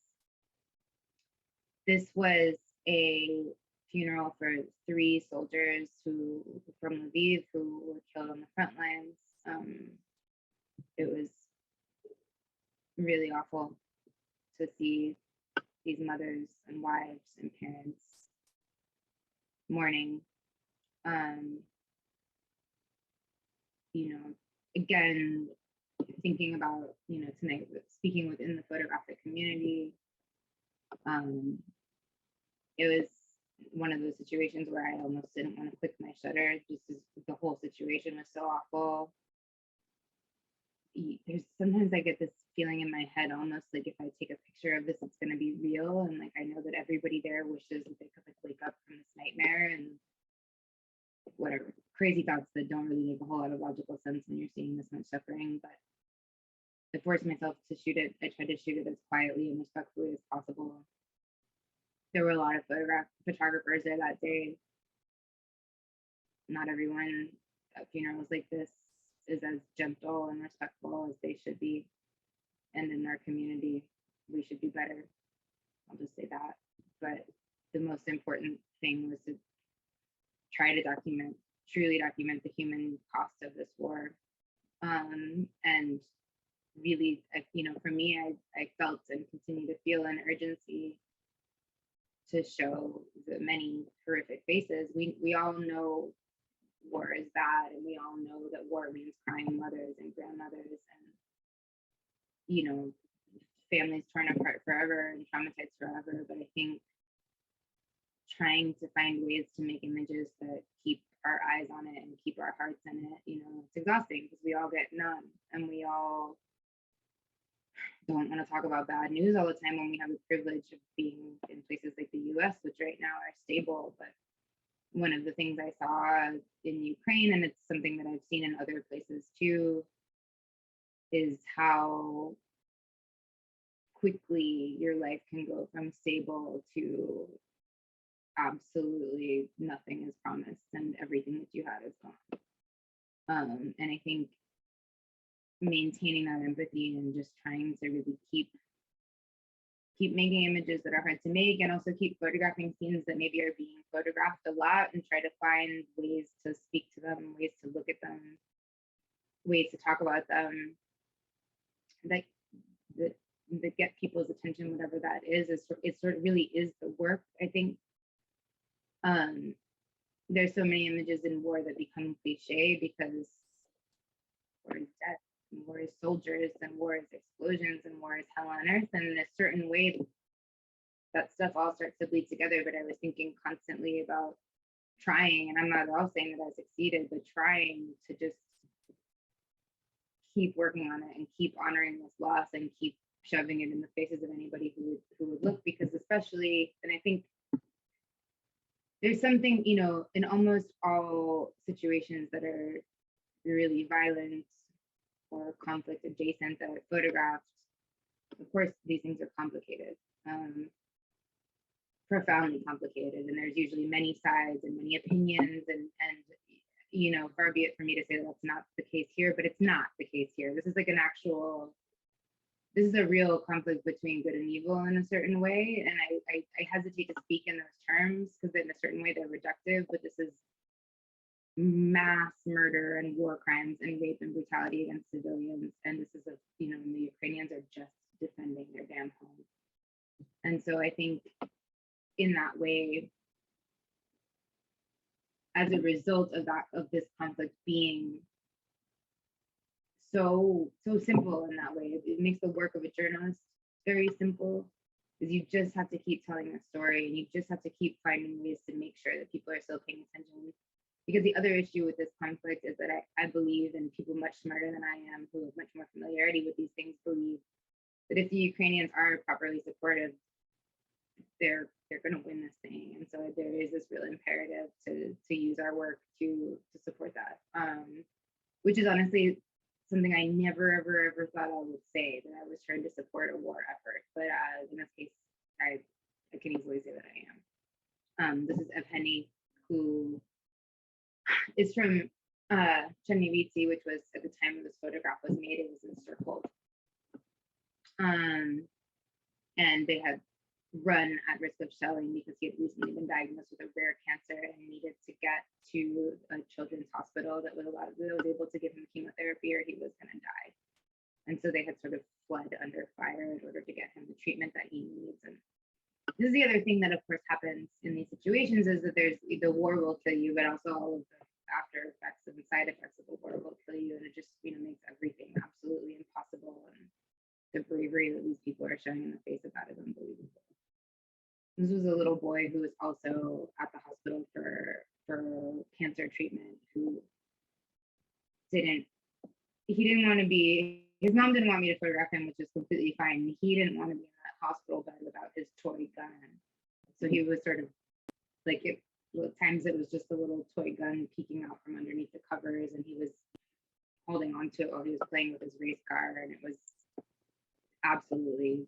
This was a funeral for 3 soldiers from Lviv who were killed on the front lines. It was really awful to see these mothers and wives and parents mourning. You know, again, thinking about, you know, tonight, speaking within the photographic community, it was one of those situations where I almost didn't want to click my shutter, just as the whole situation was so awful. there's sometimes I get this feeling in my head, almost like if I take a picture of this, it's going to be real. And like, I know that everybody there wishes that they could like wake up from this nightmare and whatever crazy thoughts that don't really make a whole lot of logical sense when you're seeing this much suffering. But I forced myself to shoot it. I tried to shoot it as quietly and respectfully as possible. There were a lot of photographers there that day. Not everyone at funerals like this is as gentle and respectful as they should be. And in our community, we should be better. I'll just say that. But the most important thing was to try to truly document the human cost of this war. And really, for me, I felt and continue to feel an urgency to show the many horrific faces. We all know war is bad, and we all know that war means crying mothers and grandmothers and, families torn apart forever and traumatized forever. But I think trying to find ways to make images that keep our eyes on it and keep our hearts in it, it's exhausting because we all get numb and we all don't want to talk about bad news all the time when we have the privilege of being in places like the US, which right now are stable. But one of the things I saw in Ukraine, and it's something that I've seen in other places too, is how quickly your life can go from stable to absolutely nothing is promised and everything that you had is gone. And I think maintaining that empathy and just trying to really keep making images that are hard to make, and also keep photographing scenes that maybe are being photographed a lot, and try to find ways to speak to them, ways to look at them, ways to talk about them that get people's attention, whatever that is. It sort of really is the work. I think there's so many images in war that become cliche because war is death, and war is soldiers, and war is explosions, and war is hell on earth. And in a certain way, that stuff all starts to bleed together. But I was thinking constantly about trying, and I'm not at all saying that I succeeded, but trying to just keep working on it and keep honoring this loss and keep shoving it in the faces of anybody who would look, because especially, and I think there's something, in almost all situations that are really violent or conflict adjacent that are photographed, of course, these things are complicated, profoundly complicated. And there's usually many sides and many opinions and far be it for me to say that that's not the case here, but it's not the case here. This is like this is a real conflict between good and evil in a certain way. And I hesitate to speak in those terms because in a certain way they're reductive, but this is mass murder and war crimes and rape and brutality against civilians. And this is the Ukrainians are just defending their damn home. And so I think in that way, as a result of this conflict being so simple in that way, it makes the work of a journalist very simple, because you just have to keep telling the story and you just have to keep finding ways to make sure that people are still paying attention. Because the other issue with this conflict is that I believe, and people much smarter than I am who have much more familiarity with these things believe, that if the Ukrainians are properly supportive, they're going to win this thing. And so there is this real imperative to use our work to support that, which is honestly something I never, ever thought I would say, that I was trying to support a war effort. But in this case, I can easily say that I am. This is Evgeny, who is from Chernivtsi, which was, at the time this photograph was made, it was encircled. And they had run at risk of shelling because he had recently been diagnosed with a rare cancer and needed to get to a children's hospital that was able to give him chemotherapy or he was going to die. And so they had sort of fled under fire in order to get him the treatment that he needs. And this is the other thing that, of course, happens in these situations, is that the war will kill you, but also all of the after effects and side effects of the war will kill you. And it just, makes everything absolutely impossible. And the bravery that these people are showing in the face of that is unbelievable. This was a little boy who was also at the hospital for cancer treatment, who didn't want to be his mom didn't want me to photograph him, which is completely fine. He didn't want to be in that hospital bed without his toy gun. So he was sort of like, at times it was just a little toy gun peeking out from underneath the covers, and he was holding on to it while he was playing with his race car, and it was absolutely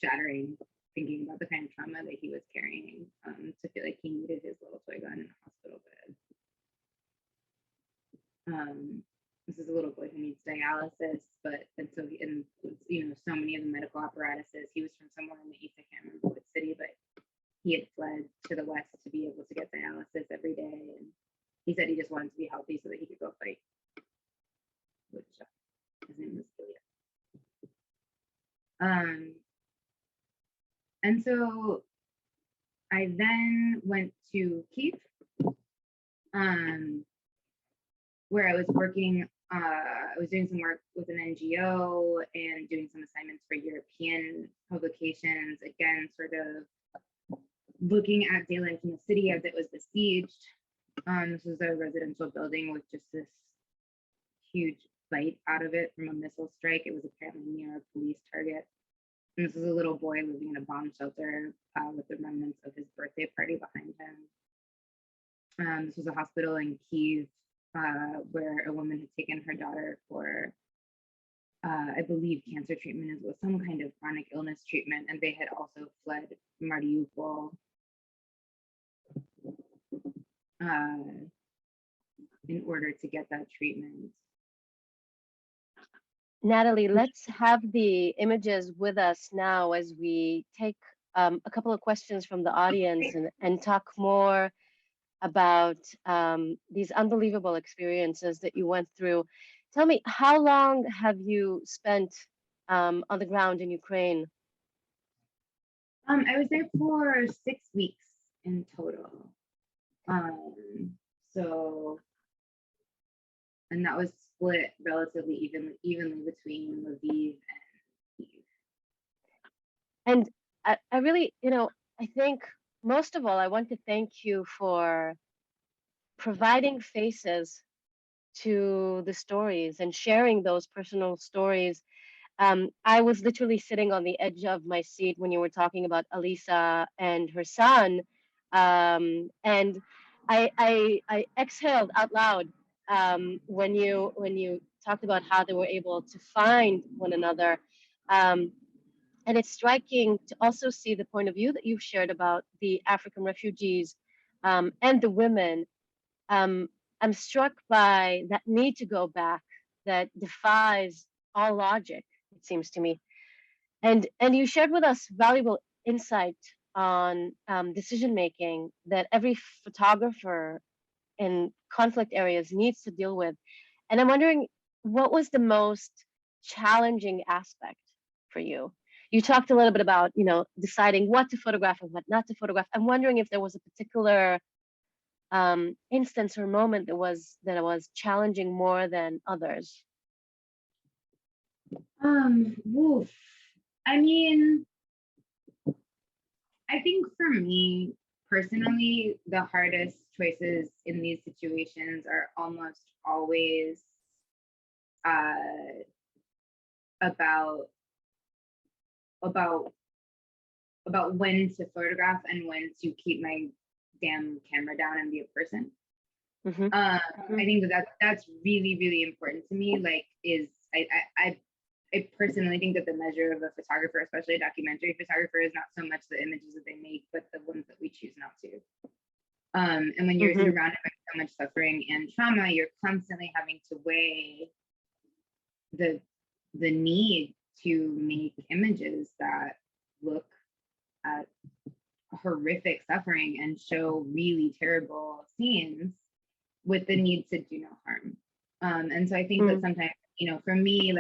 shattering thinking about the kind of trauma that he was carrying, to feel like he needed his little toy gun in a hospital bed. This is a little boy who needs dialysis, and so so many of the medical apparatuses. He was from somewhere in the east, I can't remember what city, but he had fled to the west to be able to get dialysis every day, and he said he just wanted to be healthy so that he could go fight. Which his name was Ilya. And so I then went to Kyiv, where I was working. I was doing some work with an NGO and doing some assignments for European publications. Again, sort of looking at day life in the city as it was besieged. This was a residential building with just this huge bite out of it from a missile strike. It was apparently near a police target. And this was a little boy living in a bomb shelter with the remnants of his birthday party behind him. This was a hospital in Kyiv where a woman had taken her daughter for, I believe, cancer treatment as well, some kind of chronic illness treatment, and they had also fled Mariupol in order to get that treatment. Natalie, let's have the images with us now as we take a couple of questions from the audience and talk more about these unbelievable experiences that you went through. Tell me, how long have you spent on the ground in Ukraine? I was there for 6 weeks in total. And that was split relatively evenly between Lviv and Kyiv. And I really, I think most of all, I want to thank you for providing faces to the stories and sharing those personal stories. I was literally sitting on the edge of my seat when you were talking about Alisa and her son, and I exhaled out loud when you talked about how they were able to find one another. And it's striking to also see the point of view that you've shared about the African refugees and the women. I'm struck by that need to go back that defies all logic, it seems to me. And you shared with us valuable insight on decision making that every photographer in conflict areas needs to deal with. And I'm wondering, what was the most challenging aspect for you? You talked a little bit about, deciding what to photograph and what not to photograph. I'm wondering if there was a particular instance or moment that was challenging more than others. Woof. I mean, I think for me personally, the hardest choices in these situations are almost always about when to photograph and when to keep my damn camera down and be a person. Mm-hmm. I think that's really, really important to me. Like, I personally think that the measure of a photographer, especially a documentary photographer, is not so much the images that they make, but the ones that we choose not to. And when you're surrounded by so much suffering and trauma, you're constantly having to weigh the need to make images that look at horrific suffering and show really terrible scenes with the need to do no harm. And so I think that sometimes, for me,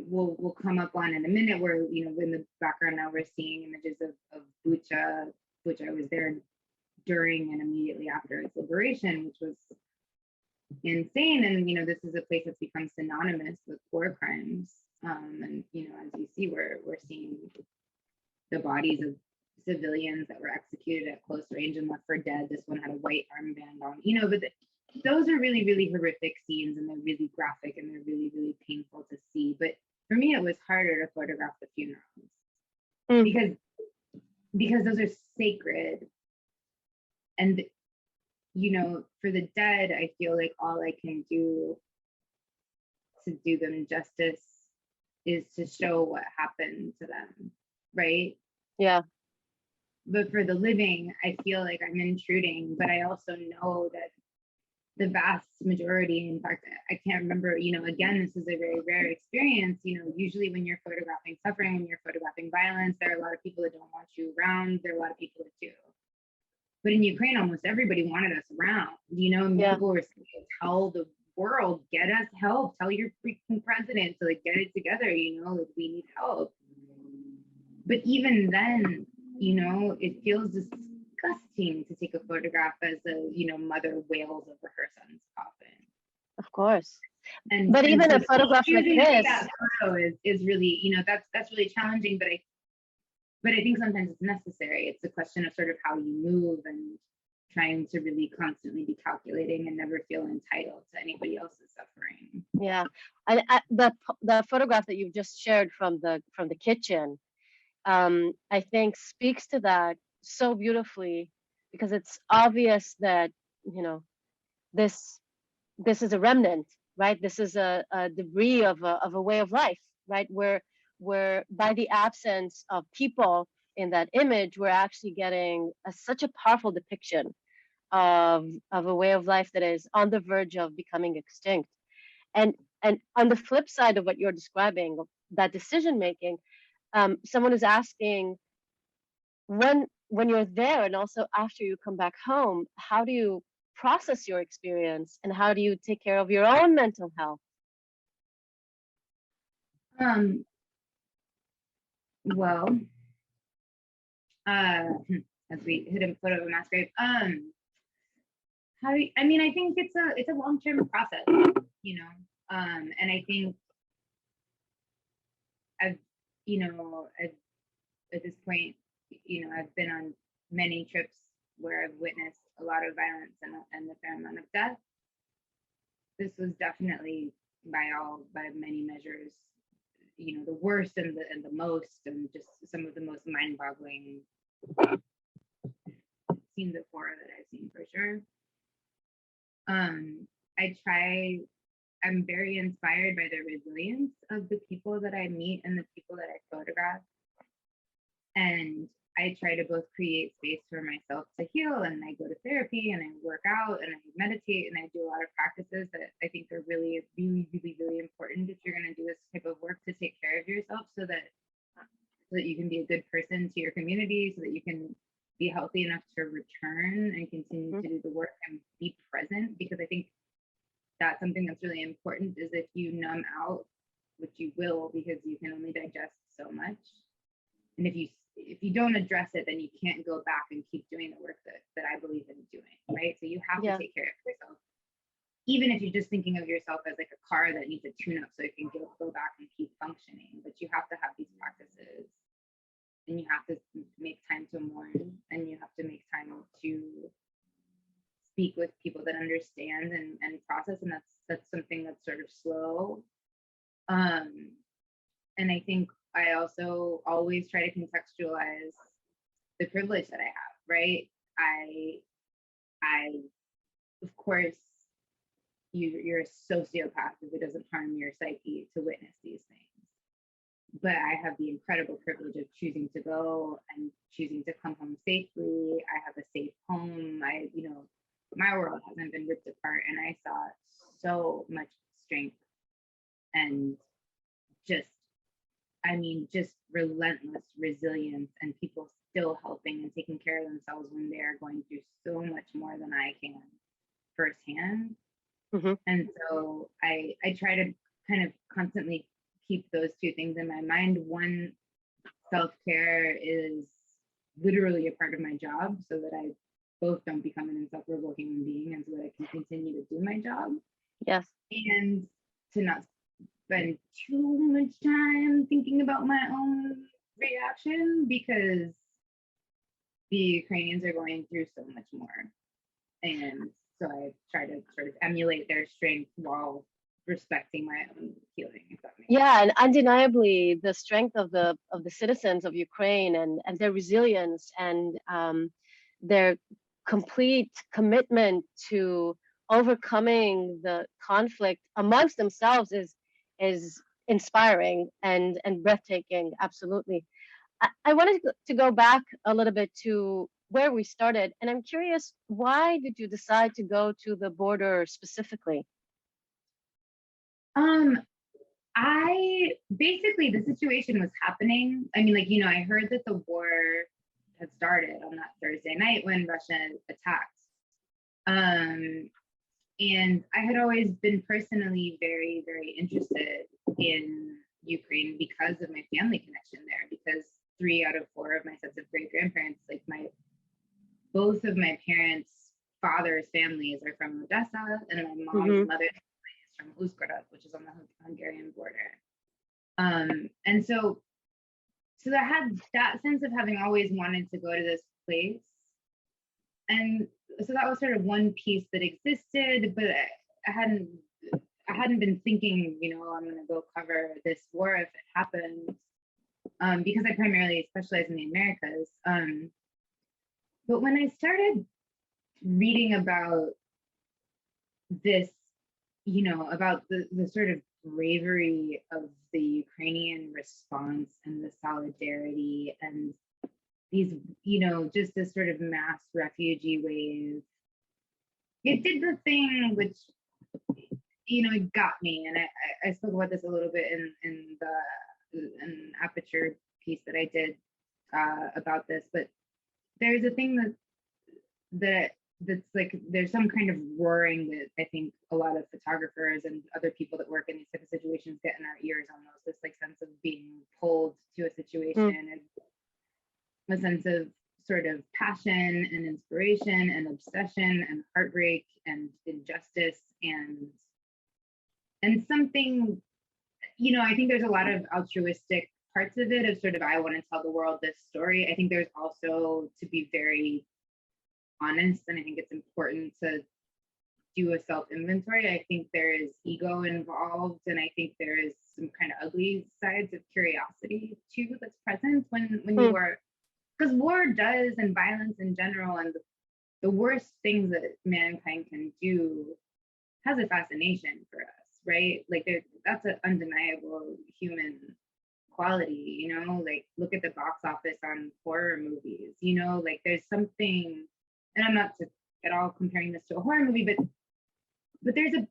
we'll come up on in a minute where, in the background now we're seeing images of Bucha, which I was there during and immediately after its liberation, which was insane. And, this is a place that's become synonymous with war crimes. And, as you see, we're seeing the bodies of civilians that were executed at close range and left for dead. This one had a white armband on, but those are really, really horrific scenes, and they're really graphic, and they're really, really painful to see. But for me, it was harder to photograph the funerals because those are sacred. And, you know, for the dead, I feel like all I can do to do them justice is to show what happened to them, right? Yeah. But for the living, I feel like I'm intruding, but I also know that the vast majority, in fact, I can't remember, you know, again, this is a very rare experience. You know, usually when you're photographing suffering, when you're photographing violence, there are a lot of people that don't want you around. There are a lot of people that do. But in Ukraine, almost everybody wanted us around. You know, people were saying, tell the world, get us help. Tell your freaking president to like get it together. You know, like we need help. But even then, you know, it feels disgusting to take a photograph as a, you know, mother wails over her son's coffin. Of course. And but even so a photograph like this, that photo is really, you know, that's really challenging. But I think sometimes it's necessary. It's a question of sort of how you move and trying to really constantly be calculating and never feel entitled to anybody else's suffering. Yeah, the photograph that you've just shared from the kitchen, I think speaks to that so beautifully, because it's obvious that, you know, this is a remnant, right? This is a debris of a way of life, right? Where by the absence of people in that image, we're actually getting such a powerful depiction of a way of life that is on the verge of becoming extinct. And on the flip side of what you're describing, that decision making, someone is asking, when you're there and also after you come back home, how do you process your experience and how do you take care of your own mental health? Well, as we hit a photo of a mass grave, I think it's a long-term process, you know, and I think at this point, you know, I've been on many trips where I've witnessed a lot of violence and a fair amount of death. This was definitely by many measures, you know, the worst and the most, and just some of the most mind-boggling scenes of horror that I've seen, for sure. I'm very inspired by the resilience of the people that I meet and the people that I photograph. And I try to both create space for myself to heal, and I go to therapy and I work out and I meditate and I do a lot of practices that I think are really, really, really, really important if you're going to do this type of work, to take care of yourself so that you can be a good person to your community, so that you can be healthy enough to return and continue to do the work and be present. Because I think that's something that's really important, is if you numb out, which you will, because you can only digest so much. And if you don't address it, then you can't go back and keep doing the work that I believe in doing, right? So you have to take care of yourself. Even if you're just thinking of yourself as like a car that needs a tune-up so it can go back and keep functioning. But you have to have these practices, and you have to make time to mourn, and you have to make time to speak with people that understand and process, and that's something that's sort of slow. And I think I also always try to contextualize the privilege that I have, right? I of course, you're a sociopath if it doesn't harm your psyche to witness these things. But I have the incredible privilege of choosing to go and choosing to come home safely. I have a safe home. My world hasn't been ripped apart, and I saw so much strength and just relentless resilience, and people still helping and taking care of themselves when they are going through so much more than I can firsthand. And so I try to kind of constantly keep those two things in my mind. One, self-care is literally a part of my job, so that I both don't become an insufferable human being, and so that I can continue to do my job. Yes. And to not spend too much time thinking about my own reaction, because the Ukrainians are going through so much more. And So I try to sort of emulate their strength while respecting my own healing, if that makes sense. Yeah, and undeniably the strength of the citizens of Ukraine and their resilience and their complete commitment to overcoming the conflict amongst themselves is inspiring and breathtaking. Absolutely. I wanted to go back a little bit to where we started, and I'm curious, why did you decide to go to the border specifically? I basically, the situation was happening. I mean, like, you know, I heard that the war had started on that Thursday night when Russia attacked. And I had always been personally very, very interested in Ukraine because of my family connection there, because 3 out of 4 of my sets of great grandparents, like both of my parents' father's families are from Odessa, and my mom's mother's family is from Uzhgorod, which is on the Hungarian border. And so I had that sense of having always wanted to go to this place. And so that was sort of one piece that existed, but I hadn't been thinking, you know, I'm going to go cover this war if it happens, because I primarily specialize in the Americas. But when I started reading about this, you know, about the sort of bravery of the Ukrainian response and the solidarity and these, you know, just this sort of mass refugee wave, it did the thing which, you know, it got me. And I spoke about this a little bit in an Aperture piece that I did about this, but there's a thing that's like, there's some kind of roaring that I think a lot of photographers and other people that work in these type of situations get in our ears almost, this like sense of being pulled to a situation and a sense of sort of passion and inspiration and obsession and heartbreak and injustice and something, you know, I think there's a lot of altruistic parts of it of sort of, I want to tell the world this story. I think there's also, to be very honest, and I think it's important to do a self-inventory. I think there is ego involved, and I think there is some kind of ugly sides of curiosity too that's present when you are, because war does, and violence in general, and the worst things that mankind can do has a fascination for us, right? Like that's an undeniable human quality, you know, like look at the box office on horror movies, you know, like there's something, and I'm not at all comparing this to a horror movie, but there's a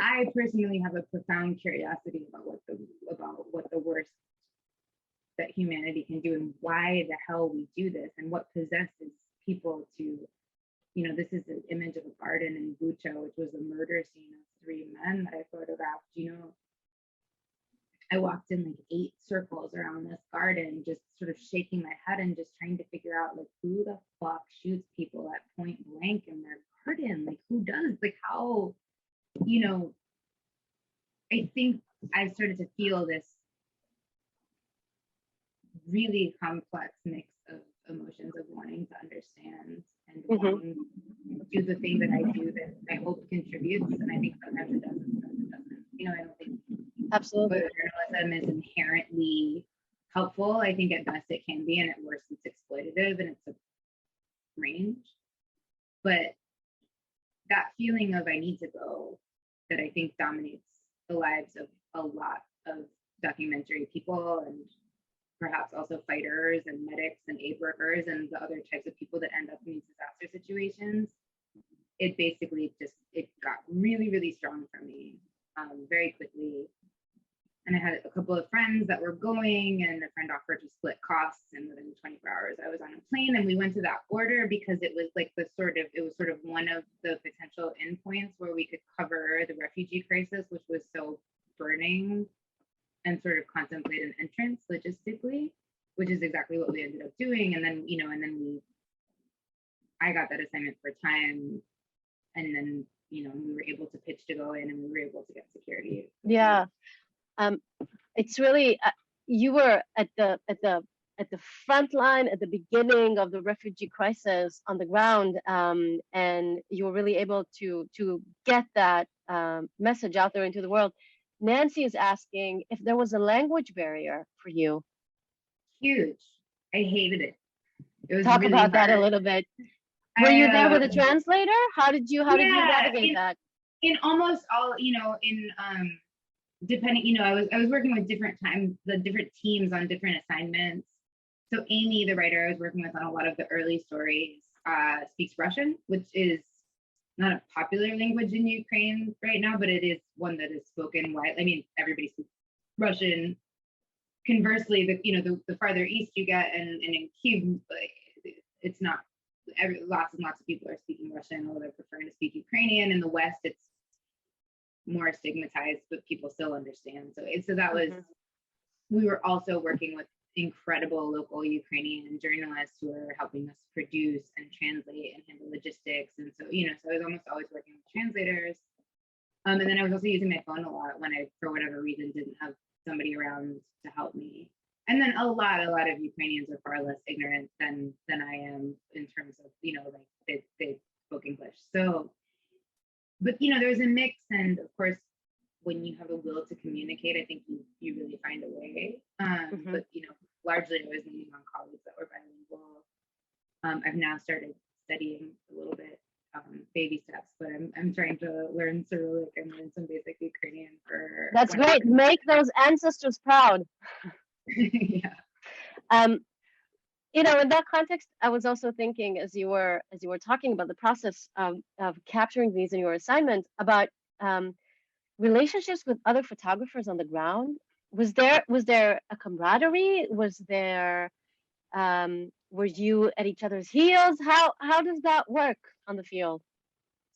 I personally have a profound curiosity about what the worst that humanity can do and why the hell we do this and what possesses people to, you know, this is an image of a garden in Bucha, which was a murder scene of 3 men that I photographed. You know, I walked in like 8 circles around this garden, just sort of shaking my head and just trying to figure out like who the fuck shoots people at point blank in their garden? Like who does? Like how, you know, I think I started to feel this really complex mix of emotions of wanting to understand and wanting to do the thing that I do that I hope contributes. And I think sometimes it doesn't, sometimes it doesn't. You know, I don't think Absolutely journalism is inherently helpful. I think at best it can be, and at worst it's exploitative and it's a range. But that feeling of I need to go, that I think dominates the lives of a lot of documentary people and perhaps also fighters and medics and aid workers and the other types of people that end up in these disaster situations. It basically just, it got really, really strong for me very quickly. And I had a couple of friends that were going, and a friend offered to split costs, and within 24 hours I was on a plane, and we went to that border because it was like it was sort of one of the potential endpoints where we could cover the refugee crisis, which was so burning, and sort of contemplate an entrance logistically, which is exactly what we ended up doing. And then, you know, I got that assignment for time, and then, you know, we were able to pitch to go in, and we were able to get security. Yeah. It's really you were at the at the front line at the beginning of the refugee crisis on the ground, and you were really able to get that message out there into the world. Nancy is asking if there was a language barrier for you. Huge. I hated it. It was Talk really about that a hard. little bit. Were you there with a translator? How did you navigate that? In almost all, depending, I was working with different teams on different assignments. So Amy, the writer I was working with on a lot of the early stories, speaks Russian, which is not a popular language in Ukraine right now, but it is one that is spoken widely. I mean, everybody speaks Russian. Conversely, the farther east you get, and in Kyiv, it's not. Lots and lots of people are speaking Russian, or they're preferring to speak Ukrainian. In the West, it's more stigmatized, but people still understand. So that was. We were also working with incredible local Ukrainian journalists who are helping us produce and translate and handle logistics. And so, so I was almost always working with translators. And then I was also using my phone a lot when I, for whatever reason, didn't have somebody around to help me. And then a lot of Ukrainians are far less ignorant than I am in terms of, they spoke English. So, but, there was a mix. And of course, when you have a will to communicate, I think you really find a way. But, largely I was leaning on colleagues that were bilingual. I've now started studying a little bit, baby steps, but I'm trying to learn Cyrillic and learn some basic Ukrainian for. That's great. Make those ancestors proud. Yeah. In that context, I was also thinking as you were talking about the process of capturing these in your assignment about relationships with other photographers on the ground. Was there a camaraderie? Was there were you at each other's heels? How does that work on the field?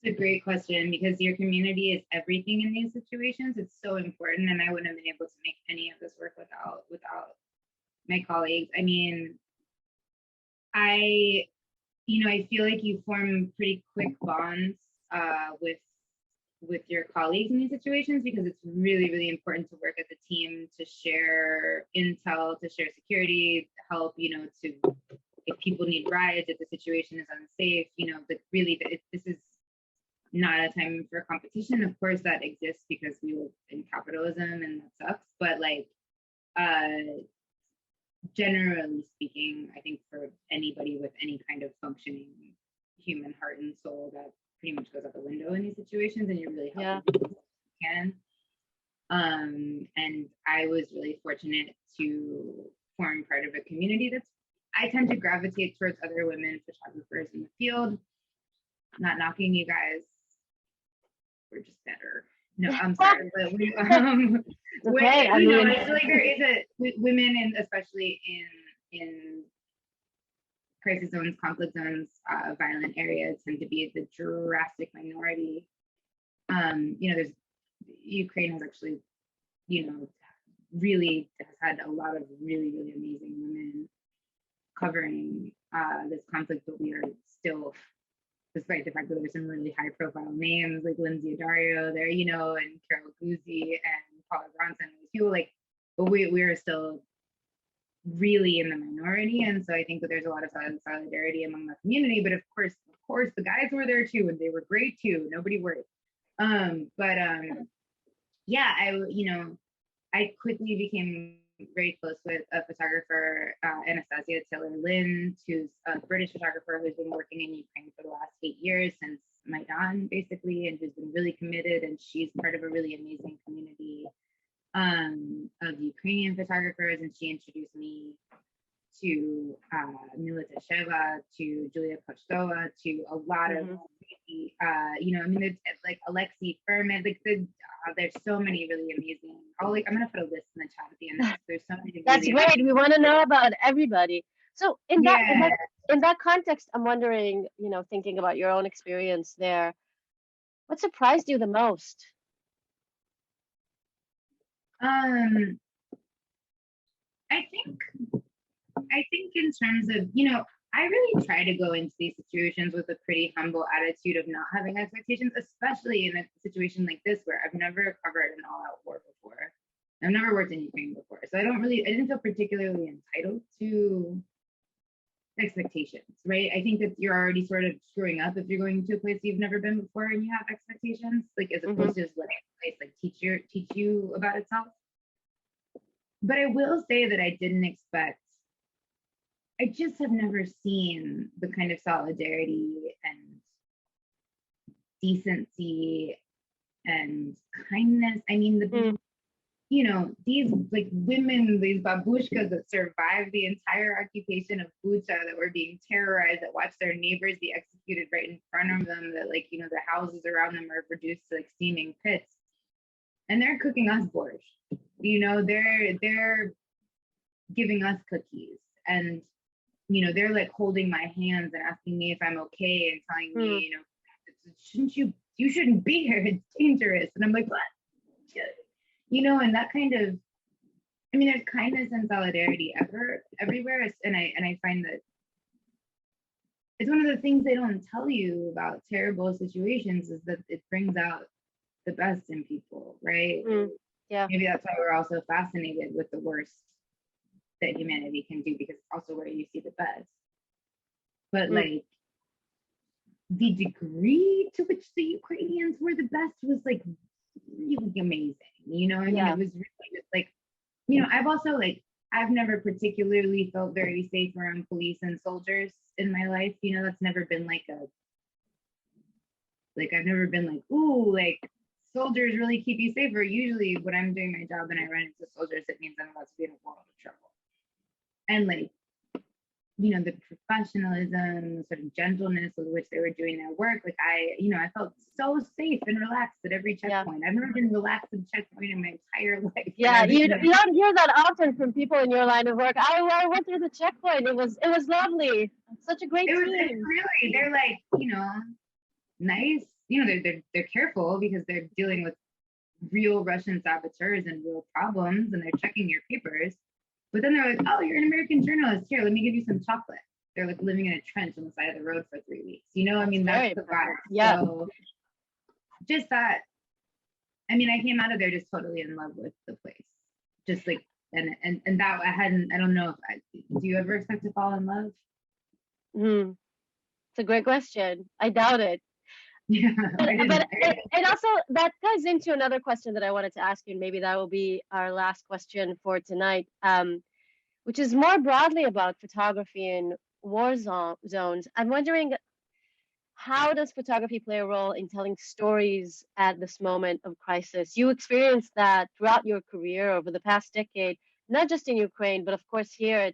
It's a great question, because your community is everything in these situations. It's so important, and I wouldn't have been able to make any of this work without my colleagues. I mean, I feel like you form pretty quick bonds with your colleagues in these situations, because it's really, really important to work as a team, to share intel, to share security, help, to, if people need rides, if the situation is unsafe, this is not a time for competition. Of course, that exists because we live in capitalism and that sucks. But generally speaking, I think for anybody with any kind of functioning human heart and soul, that pretty much goes out the window in these situations, and you're really helping people you can. And I was really fortunate to form part of a community I tend to gravitate towards other women photographers in the field. Not knocking you guys, we're just better. No, I'm sorry, but we, okay, I feel like there is women, and especially in crisis zones, conflict zones, violent areas, tend to be the drastic minority. There's Ukraine has actually, really has had a lot of really, really amazing women covering this conflict, but we are still, despite the fact that there's some really high profile names like Lindsay Dario there, and Carol Guzzi and Paula Bronson, people but we are still really in the minority. And so I think that there's a lot of solidarity among the community, but of course the guys were there too, and they were great too, nobody worried. Yeah, I quickly became very close with a photographer, Anastasia Taylor-Lynn, who's a British photographer who's been working in Ukraine for the last 8 years, since Maidan, basically, and who's been really committed. And she's part of a really amazing community of Ukrainian photographers. And she introduced me to Milita Sheva, to Julia Kochtova, to a lot of, it's like Alexei Furman, there's so many really amazing. I'm gonna put a list in the chat at the end. There's so many. That's really great. We want to know about everybody. So in that context, I'm wondering, thinking about your own experience there, what surprised you the most? I think in terms of, I really try to go into these situations with a pretty humble attitude of not having expectations, especially in a situation like this where I've never covered an all-out war before. I've never worked in Ukraine before, so I didn't feel particularly entitled to expectations, right? I think that you're already sort of screwing up if you're going to a place you've never been before and you have expectations, like as opposed to just letting a place like teach you about itself. But I will say that I just have never seen the kind of solidarity and decency and kindness. I mean, these like women, these babushkas that survived the entire occupation of Bucha, that were being terrorized, that watched their neighbors be executed right in front of them, that like, the houses around them are reduced to like steaming pits. And they're cooking us borscht. They're giving us cookies. And, they're like holding my hands and asking me if I'm okay and telling me, you shouldn't be here. It's dangerous. And I'm like, what? And that kind of, there's kindness and solidarity everywhere. And I find that it's one of the things they don't tell you about terrible situations is that it brings out the best in people, right? Yeah. Maybe that's why we're also fascinated with the worst that humanity can do, because it's also where you see the best. But like the degree to which the Ukrainians were the best was like really amazing. It was really just like, I've never particularly felt very safe around police and soldiers in my life. That's never been I've never been like, ooh, like soldiers really keep you safer. Usually when I'm doing my job and I run into soldiers, it means I'm about to be in a world of trouble. And like, the professionalism, sort of gentleness with which they were doing their work. Like I felt so safe and relaxed at every checkpoint. I've never been relaxed at a checkpoint in my entire life. Yeah, you don't hear that often from people in your line of work. I went through the checkpoint. It was lovely. Such a great team. It's really, they're like, nice. They're careful because they're dealing with real Russian saboteurs and real problems, and they're checking your papers. But then they're like, oh, you're an American journalist. Here, let me give you some chocolate. They're like living in a trench on the side of the road for 3 weeks. That's the vibe. Yeah. So just that, I came out of there just totally in love with the place. Just like, and that I don't know do you ever expect to fall in love? It's a great question. I doubt it. Yeah. But it also, that goes into another question that I wanted to ask you, and maybe that will be our last question for tonight, which is more broadly about photography in war zones. I'm wondering, how does photography play a role in telling stories at this moment of crisis? You experienced that throughout your career over the past decade, not just in Ukraine, but of course here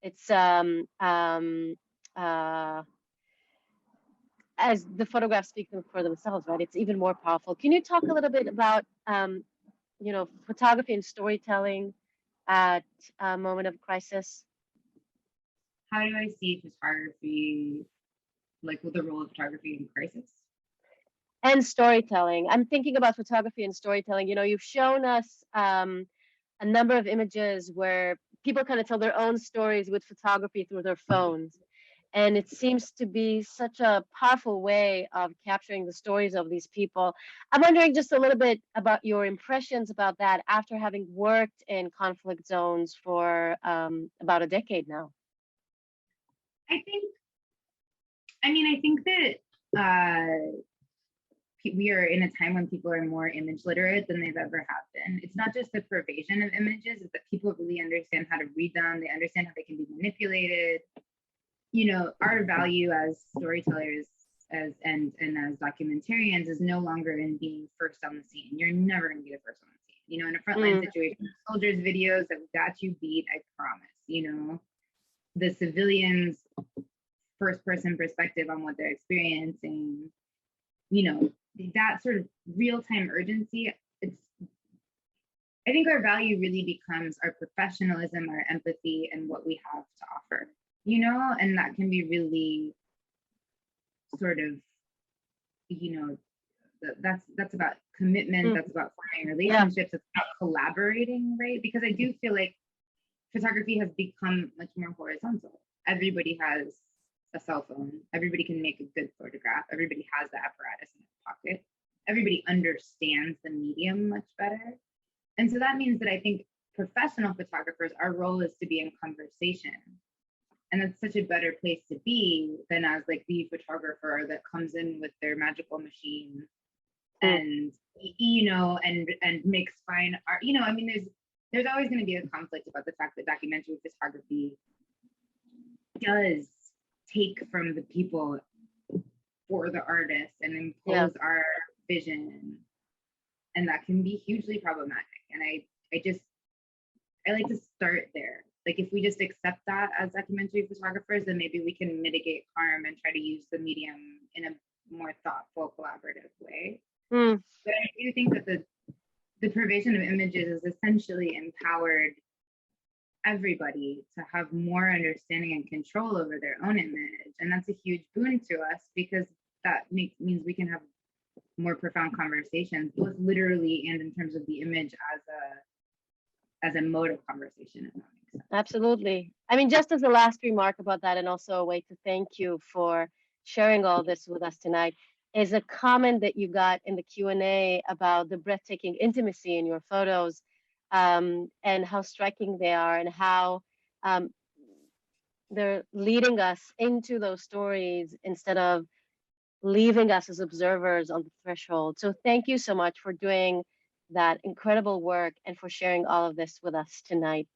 it's as the photographs speak for themselves, right? It's even more powerful. Can you talk a little bit about, photography and storytelling at a moment of crisis? How do I see photography, like with the role of photography in crisis? And storytelling. I'm thinking about photography and storytelling. You've shown us a number of images where people kind of tell their own stories with photography through their phones. And it seems to be such a powerful way of capturing the stories of these people. I'm wondering just a little bit about your impressions about that after having worked in conflict zones for about a decade now. I think that we are in a time when people are more image literate than they've ever have been. It's not just the provision of images, it's that people really understand how to read them. They understand how they can be manipulated. Our value as storytellers and as documentarians is no longer in being first on the scene. You're never going to be the first on the scene. In a frontline situation, soldiers' videos that got you beat, I promise. The civilians' first-person perspective on what they're experiencing, that sort of real-time urgency. I think our value really becomes our professionalism, our empathy, and what we have to offer. And that can be really sort of, that's about commitment, that's about forming relationships, it's about collaborating, right? Because I do feel like photography has become much more horizontal. Everybody has a cell phone, everybody can make a good photograph, everybody has the apparatus in their pocket, everybody understands the medium much better. And so that means that I think professional photographers, our role is to be in conversation. And that's such a better place to be than as like the photographer that comes in with their magical machine and and makes fine art. I mean, there's always going to be a conflict about the fact that documentary photography does take from the people for the artist and impose our vision, and that can be hugely problematic. And I like to start there. Like, if we just accept that as documentary photographers, then maybe we can mitigate harm and try to use the medium in a more thoughtful, collaborative way. But I do think that the provision of images is essentially empowered everybody to have more understanding and control over their own image. And that's a huge boon to us, because that means we can have more profound conversations, both literally and in terms of the image as a mode of conversation, if that makes sense. Absolutely. I mean, just as a last remark about that, and also a way to thank you for sharing all this with us tonight, is a comment that you got in the Q&A about the breathtaking intimacy in your photos, and how striking they are, and how they're leading us into those stories instead of leaving us as observers on the threshold. So thank you so much for doing that incredible work and for sharing all of this with us tonight.